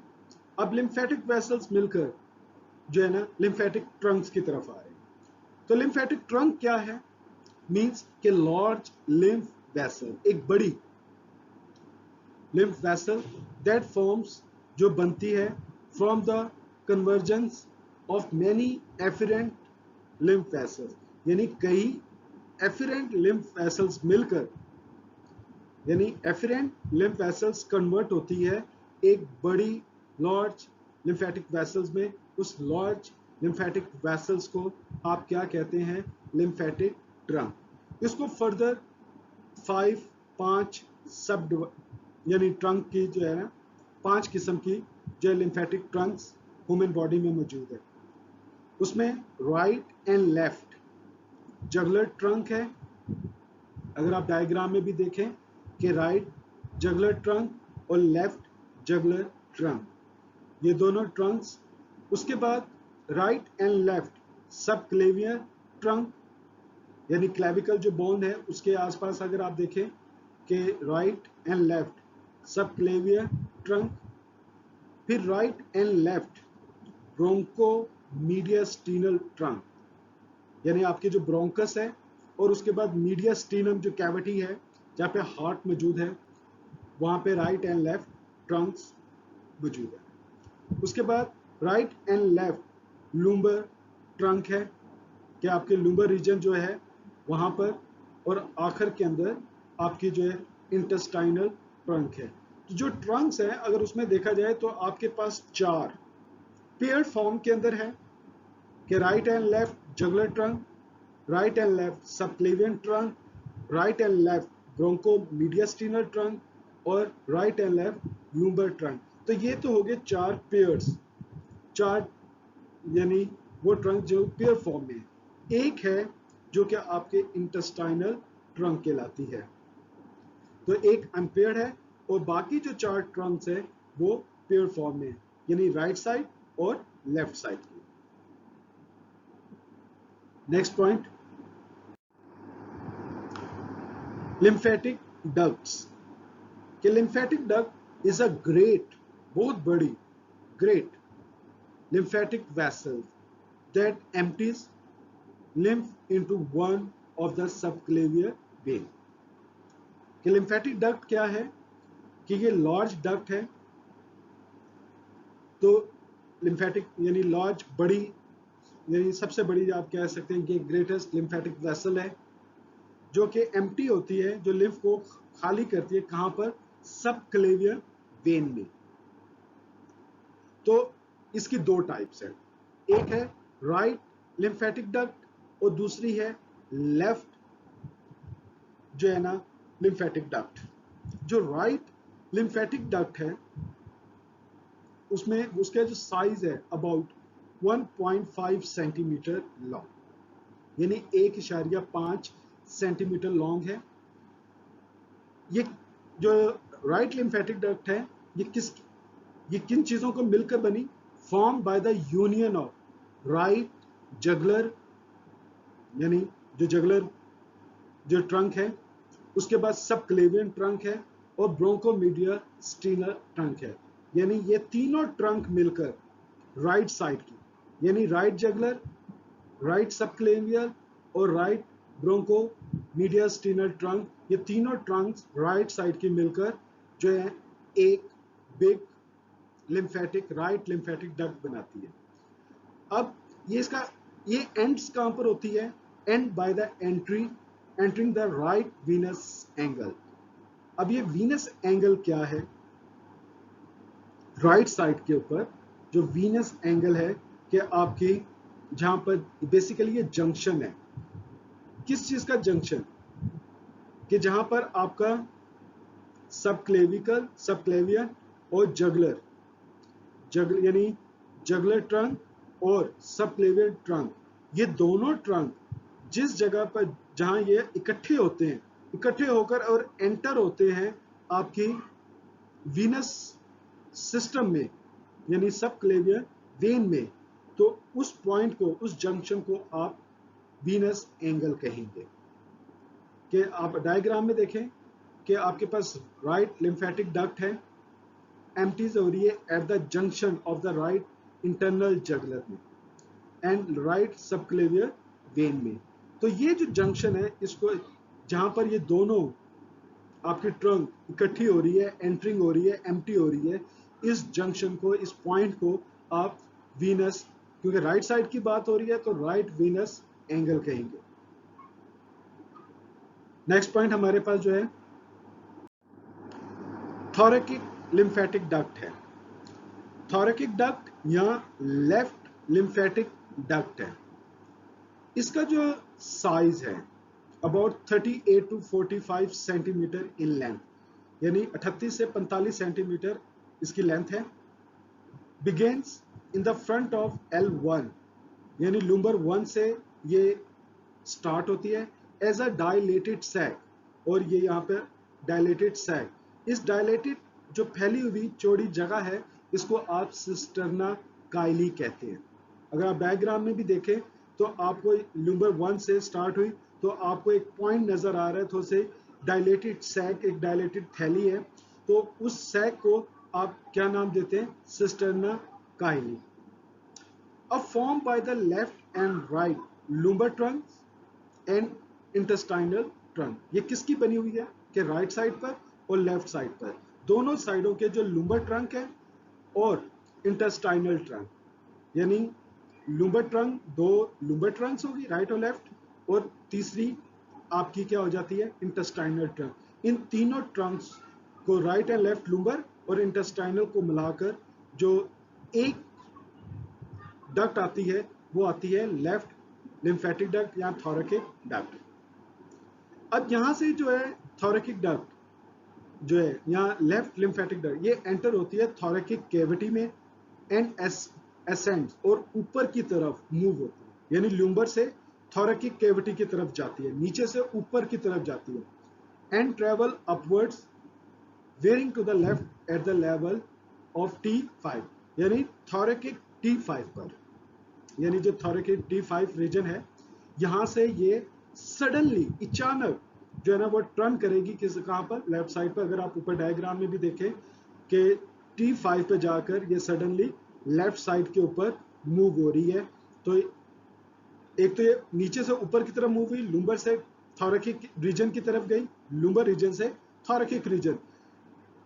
अब लिम्फेटिक वेसल्स मिलकर जो है ना लिम्फेटिक ट्रंक्स की तरफ आ रहे हैं। तो लिम्फेटिक ट्रंक क्या है, मींस कि लार्ज लिम्फ वेसल, एक बड़ी लिम्फ वेसल दैट फॉर्म्स, जो बनती है from the convergence of many efferent lymph vessels, यानी कई एफिरेंट लिम्फ वेसल्स मिलकर, यानी एफिरेंट लिम्फ वेसल्स कन्वर्ट होती है एक बड़ी लार्ज लिम्फेटिक वेसल्स में। उस लार्ज लिम्फेटिक वेसल्स को आप क्या कहते हैं, लिम्फेटिक ट्रंक। इसको फर्दर 5 सब यानी ट्रंक की जो है ना 5 किस्म की जो लिम्फेटिक ट्रंक्स ह्यूमन बॉडी में मौजूद है। उसमें right and left jugular trunk है, अगर आप डायग्राम में भी देखें कि राइट जगुलर ट्रंक और लेफ्ट जगुलर ट्रंक, ये दोनों ट्रंक्स। उसके बाद right and left subclavian trunk, यानी क्लेविकल जो बोन है उसके आसपास अगर आप देखें कि right and left subclavian trunk. फिर right and left bronchomediastinal trunk, यानी आपके जो ब्रोंकस है, और उसके बाद मीडियास्टीनम जो कैविटी है जहाँ पे हार्ट मौजूद है, वहाँ पे राइट एंड लेफ्ट ट्रंक्स मौजूद है। उसके बाद right and left lumbar trunk है, कि आपके लूम्बर रीजन जो है वहाँ पर, और आखिर के अंदर आपकी जो है इंटेस्टाइनल ट्रंक है। तो जो ट्रंक्स हैं अगर उसमें देखा जाए तो आपके पास 4 पेयर्ड फॉर्म के अंदर है कि right and left jugular trunk, right and left subclavian trunk, right and left bronchomediastinal trunk और right and left lumbar trunk. तो ये तो हो गए चार पेयर्स, चार यानी वो ट्रंक जो पेयर फॉर्म में है। एक है जो कि आपके इंटेस्टाइनल ट्रंक कहलाती है, तो एक अनपेयर्ड है और बाकी जो चार ट्रंक्स है वो पेयर फॉर्म में है, यानी राइट साइड और लेफ्ट साइड की। Next point, lymphatic ducts. कि lymphatic duct is a great, बहुत बड़ी, great lymphatic vessels that empties lymph into one of the subclavian vein। कि lymphatic duct क्या है कि ये large duct है, तो lymphatic यानी large, बड़ी, यानी सबसे बड़ी आप कह सकते हैं कि ग्रेटेस्ट lymphatic vessel है जो कि एम्प्टी होती है, जो लिम्फ को खाली करती है, कहां पर, सबक्लेवियन वेन में। तो इसकी दो टाइप्स है, एक है राइट लिम्फेटिक डक्ट और दूसरी है लेफ्ट जो है ना लिम्फेटिक डक्ट। जो राइट लिम्फेटिक डक्ट है उसमें उसका जो साइज है अबाउट 1.5 सेंटीमीटर लॉन्ग, यानी 1.5 सेंटीमीटर लॉन्ग है। ये जो राइट लिम्फेटिक डक्ट है ये किन चीजों को मिलकर बनी, form by the union of right juggler, यानी जो जगलर जो ट्रंक है, उसके बाद सबक्लेवियन ट्रंक है और ब्रोंकोमीडियास्टिनल ट्रंक है, यानी ये तीनों ट्रंक मिलकर राइट साइड की, यानी राइट जगलर, राइट सबक्लेवियल और राइट ब्रोंकोमीडियास्टिनल ट्रंक, ये तीनों ट्रंक्स राइट साइड की मिलकर जो है एक big lymphatic right lymphatic duct बनाती है। अब ये एंड्स कहां पर होती है, and by the entering the right venous angle. अब ये वीनस एंगल क्या है, राइट साइड के ऊपर जो वीनस एंगल है कि आपकी जहां पर बेसिकली ये जंक्शन है, किस चीज का जंक्शन, कि जहां पर आपका सबक्लेविकल, सबक्लेवियन और जगलर यानी जगलर ट्रंक और सबक्लेवियन ट्रंक, ये दोनों ट्रंक जिस जगह पर जहां ये इकट्ठे होते हैं, इकट्ठे होकर और एंटर होते हैं आपकी वीनस सिस्टम में, यानी सबक्लेवियन वेन में, तो उस पॉइंट को, उस जंक्शन को आप वीनस एंगल कहेंगे। कि आप डायग्राम में देखें कि आपके पास राइट लिम्फेटिक डक्ट है, एम्प्टीज हो रही है at the junction of the right internal juggler में एंड राइट सबक्लेवियर वेन में। तो ये जो जंक्शन है, इसको जहां पर ये दोनों आपकी ट्रंक इकट्ठी हो रही है, एंटरिंग हो रही है, एम्प्टी हो रही है, इस जंक्शन को, इस पॉइंट को आप वीनस, क्योंकि राइट साइड की बात हो रही है तो राइट वीनस एंगल कहेंगे। नेक्स्ट पॉइंट हमारे पास जो है थोरैकिक लिम्फेटिक डक्ट है। थोरैकिक डक्ट या लेफ्ट लिम्फेटिक डक्ट है। इसका जो साइज है about 38 to 45 centimetre in length, यानी 38 से 45 सेंटीमीटर इसकी लेंथ है। Begins in the front of L1, यानी लुम्बर 1 से ये स्टार्ट होती है एज अ डायलेटेड सैक, और ये यहाँ पे डायलेटेड सैक, इस डायलेटेड जो फैली हुई चौड़ी जगह है इसको आप सिस्टर्ना काइली कहते हैं। अगर आप बैकग्राउंड में भी देखें तो आपको लुम्बर 1 से स्टार्ट हुई तो आपको एक पॉइंट नजर आ रहा है, तो से डायलेटेड सैक, एक डायलेटेड थैली है, तो उस सैक को आप क्या नाम देते हैं, सिस्टर्ना काइली। अब form by the left and right lumbar trunk and intestinal trunk, ये किसकी बनी हुई है कि राइट साइड पर और लेफ्ट साइड पर, दोनों साइडों के जो लुम्बर ट्रंक है और इंटेस्टाइनल ट्रंक, यानी लुम्बर ट्रंक, दो लुम्बर ट्रंक्स होगी राइट और लेफ्ट, और तीसरी आपकी क्या हो जाती है, इंटेस्टाइनल ट्रंक। इन तीनों ट्रंक्स को, राइट एंड लेफ्ट लुम्बर और इंटेस्टाइनल को मिलाकर जो एक डक्ट आती है वो आती है लेफ्ट लिम्फेटिक डक्ट या थोरेकिक डक्ट। अब यहां से जो है थोरेकिक डक्ट जो है यहाँ लेफ्ट लिम्फेटिक डक्ट ये एंटर होती है थोरेकिक कैविटी में एंड एसेंड्स और ऊपर की तरफ मूव होती है, यानी ल्यूम्बर से थोरेकिक कैविटी की तरफ जाती है, नीचे से ऊपर की तरफ जाती है and travel upwards veering to the left at the level of T5, यानी थोरेकिक T5 पर, यानी जो थोरेकिक T5 रीजन है यहां से ये सडनली अचानक जो है ना वो टर्न करेगी किस कहां पर, लेफ्ट साइड पर। अगर आप ऊपर डायग्राम में भी देखें कि T5 पे जाकर ये सडनली लेफ्ट साइड के ऊपर मूव हो रही है। तो एक तो ये नीचे से ऊपर की तरफ मूव हुई, लुम्बर से थोरेकिक रीजन की तरफ गई, लुम्बर रीजन से थोरेकिक रीजन,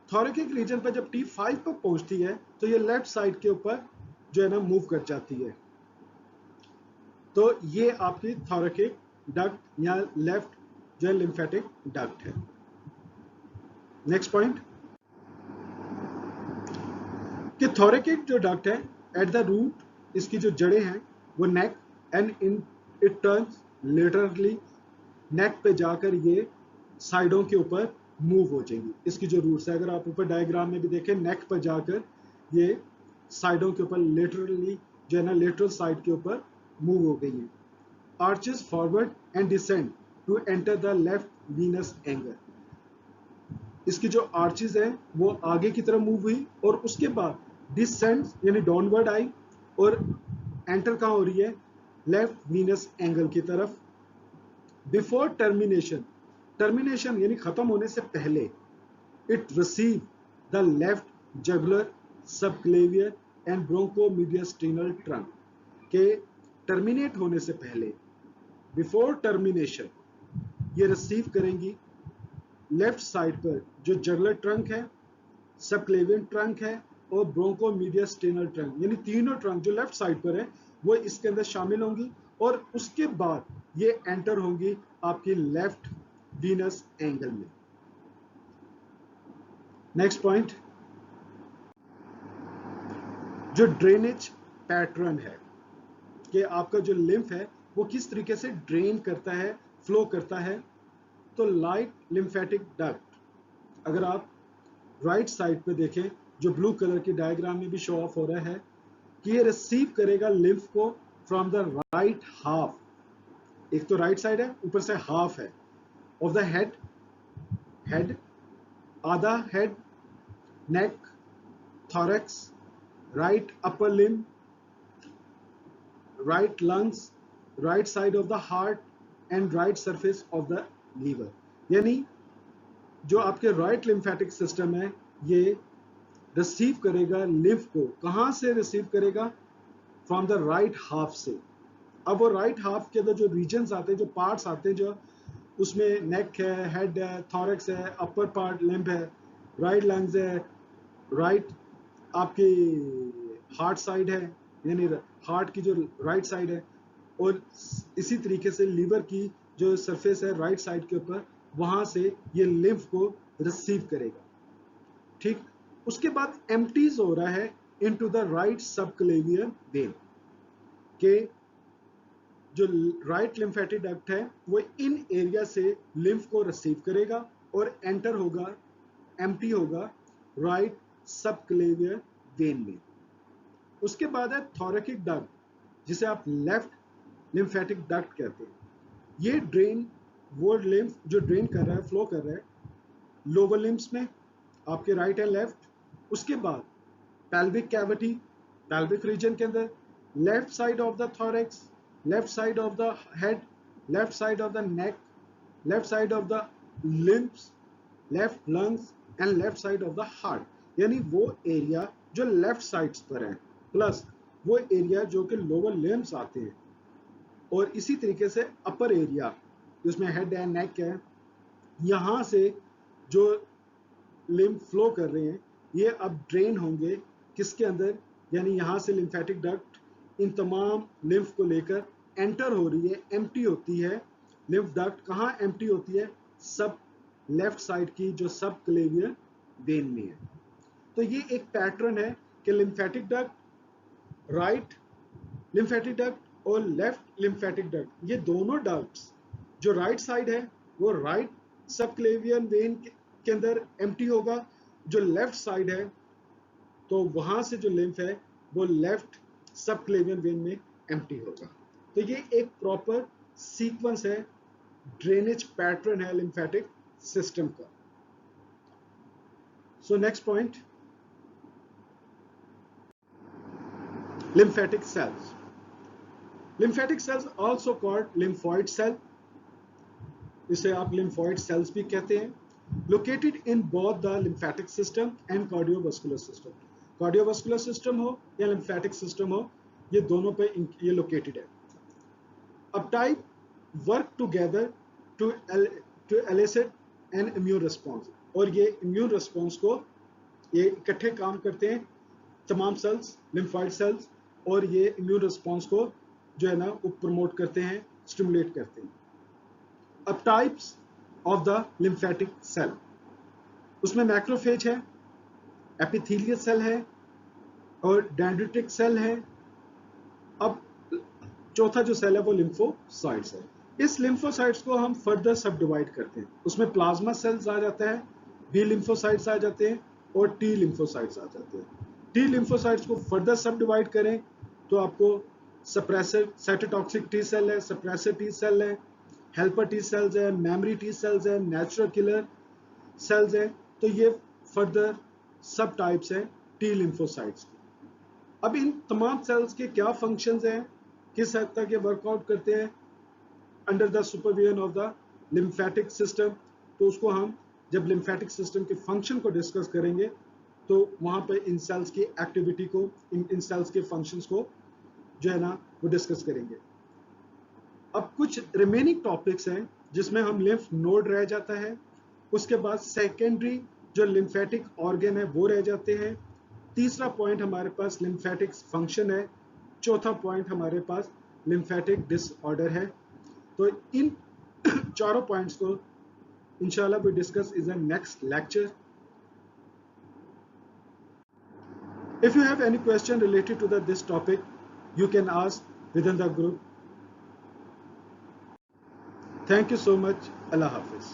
थोरेकिक रीजन पर जब T5 पर पहुंचती है तो ये लेफ्ट साइड के ऊपर जो है ना मूव कर जाती है। तो ये आपकी थोरेकिक डक्ट या लेफ्ट जो है लिम्फेटिक डक्ट है। नेक्स्ट पॉइंट कि थोरेकिक जो डक्ट है एट द रूट इसकी जो जड़ें हैं वो neck and in it turns laterally, neck पे जाकर ये साइडों के ऊपर मूव हो जाएंगी। इसकी जो रूट्स है अगर आप ऊपर डायग्राम में भी देखें नेक पर जाकर ये साइडों के ऊपर लेटरली जो है ना लेटरल साइड के ऊपर मूव हो गई है। Arches forward and descend to enter the left venous angle, इसकी जो आर्चेस है वो आगे की तरफ मूव हुई और उसके बाद डिसेंड यानी डाउनवर्ड आई और एंटर कहां हो रही है, लेफ्ट वीनस एंगल की तरफ। बिफोर टर्मिनेशन, टर्मिनेशन यानी खत्म होने से पहले, it receive the left jugular subclavian and bronchomediastinal trunk, के टर्मिनेट होने से पहले बिफोर टर्मिनेशन ये रिसीव करेंगी लेफ्ट साइड पर जो जगुलर ट्रंक है, सबक्लेवियन ट्रंक है और ब्रोंकोमीडियस्टिनल ट्रंक, यानी तीनों ट्रंक जो लेफ्ट साइड पर है वो इसके अंदर शामिल होंगी और उसके बाद ये एंटर होंगी आपकी लेफ्ट वीनस एंगल में। नेक्स्ट पॉइंट जो ड्रेनेज पैटर्न है कि आपका जो लिम्फ है वो किस तरीके से ड्रेन करता है, फ्लो करता है। तो लाइट लिम्फेटिक डक्ट अगर आप राइट साइड पे देखें जो ब्लू कलर की डायग्राम में भी शो ऑफ हो रहा है कि ये रिसीव करेगा लिम्फ को फ्रॉम द राइट हाफ, एक तो राइट साइड है ऊपर से हाफ है ऑफ द हेड, हेड आधा head, neck, thorax, right upper limb, right lungs, right side of the heart and right surface of the liver, यानी जो आपके राइट लिम्फेटिक सिस्टम है ये रिसीव करेगा लिम्फ को, कहां से रिसीव करेगा, फ्रॉम द राइट हाफ से। अब वो राइट हाफ के अंदर जो रीजन्स आते हैं, जो पार्ट्स आते हैं, जो उसमें नेक है, हेड है, थोरैक्स है, अपर पार्ट लिम्फ है, राइट लंग्स है, राइट आपकी हार्ट साइड है यानी हार्ट की जो राइट साइड है और इसी तरीके से लीवर की जो सरफेस है राइट साइड के ऊपर, वहां से ये लिम्फ को रिसीव करेगा। ठीक, उसके बाद एम्प्टीज हो रहा है इनटू द राइट सबक्लेवियर वेन, के जो राइट लिम्फेटिक डक्ट है वो इन एरिया से लिम्फ को रिसीव करेगा और एंटर होगा, एम्प्टी होगा राइट सबक्लेवियर वेन में। उसके बाद है थोरेकिक डक्ट जिसे आप लेफ्ट लिम्फेटिक डक्ट कहते हैं। ये ड्रेन, वो लिम्फ जो ड्रेन कर रहा है, फ्लो कर रहा है लोअर लिम्स में आपके राइट एंड लेफ्ट। उसके बाद पेल्विक कैविटी, पेल्विक रीजन के अंदर, left side of the thorax, left side of the head, left side of the neck, left side of the limbs, left lungs and left side of the heart, यानी वो area जो left sides पर है plus वो area जो कि lower limbs आते हैं और इसी तरीके से अपर एरिया जिसमें हेड है, नेक है, यहां से जो लिम्फ फ्लो कर रहे हैं ये अब ड्रेन होंगे किसके अंदर, यानी यहां से लिम्फेटिक डक्ट इन तमाम लिम्फ को लेकर एंटर हो रही है, एम्प्टी होती है। लिम्फ डक्ट कहां एम्प्टी होती है, सब लेफ्ट साइड की जो सब क्लेवियर वेन में है। तो ये एक पैटर्न है कि lymphatic duct right lymphatic duct और लेफ्ट लिम्फेटिक डक्ट, ये दोनों डक्ट्स, जो राइट साइड है वो राइट सबक्लेवियन वेन के अंदर एम्प्टी होगा, जो लेफ्ट साइड है तो वहां से जो लिम्फ है वो लेफ्ट सबक्लेवियन वेन में एम्प्टी होगा। तो ये एक प्रॉपर सीक्वेंस है, ड्रेनेज पैटर्न है लिम्फेटिक सिस्टम का। So next point, lymphatic cells. Lymphatic cells also called lymphoid cell, इसे आप lymphoid cells भी कहते हैं, located in both the lymphatic system and cardiovascular system. cardiovascular system हो या lymphatic system हो, ये दोनों पे ये located है। अब type work together to elicit an immune response, और ये immune response को ये इकट्ठे काम करते हैं तमाम सेल्स, लिम्फॉइड सेल्स, और ये इम्यून रिस्पॉन्स को जो है ना वो प्रमोट करते हैं, स्टिमुलेट करते हैं। अब types of the lymphatic cell, उसमें मैक्रोफेज है, एपिथेलियल सेल है और डेंड्रिटिक सेल है। अब चौथा जो सेल है वो लिम्फोसाइट्स है। इस लिम्फोसाइट्स को हम फर्दर सब डिवाइड करते हैं, उसमें प्लाज्मा सेल्स आ जाता है, बी लिम्फोसाइट्स आ जाते हैं और टी लिम्फोसाइट्स आ जाते हैं। टी लिम्फोसाइट्स को फर्दर सब डिवाइड करें तो आपको सप्रेसर साइटोटॉक्सिक टी सेल है, सप्रेसर टी सेल है, हेल्पर टी सेल्स है, मेमोरी टी सेल्स है, नेचुरल किलर सेल्स है। तो ये फर्दर सब टाइप्स हैं टी लिम्फोसाइट्स की। अब इन तमाम सेल्स के क्या फंक्शंस हैं, किस हद तक ये वर्कआउट करते हैं under the supervision of the lymphatic system, तो उसको हम जब लिम्फेटिक सिस्टम के फंक्शन को डिस्कस करेंगे तो वहां पर इन सेल्स की एक्टिविटी को, इन सेल्स के फंक्शंस को जो है ना वो डिस्कस करेंगे। अब कुछ रिमेनिंग टॉपिक्स हैं जिसमें हम लिम्फ नोड रह जाता है, उसके बाद सेकेंडरी जो लिम्फेटिक ऑर्गन है वो रह जाते हैं, तीसरा पॉइंट हमारे पास लिम्फेटिक फंक्शन है, चौथा पॉइंट हमारे पास लिम्फेटिक डिसऑर्डर है। तो इन चारों पॉइंट्स को इंशाल्लाह we discuss in the next lecture. If you have any question related to this topic, you can ask within the group. Thank you so much. Allah Hafiz.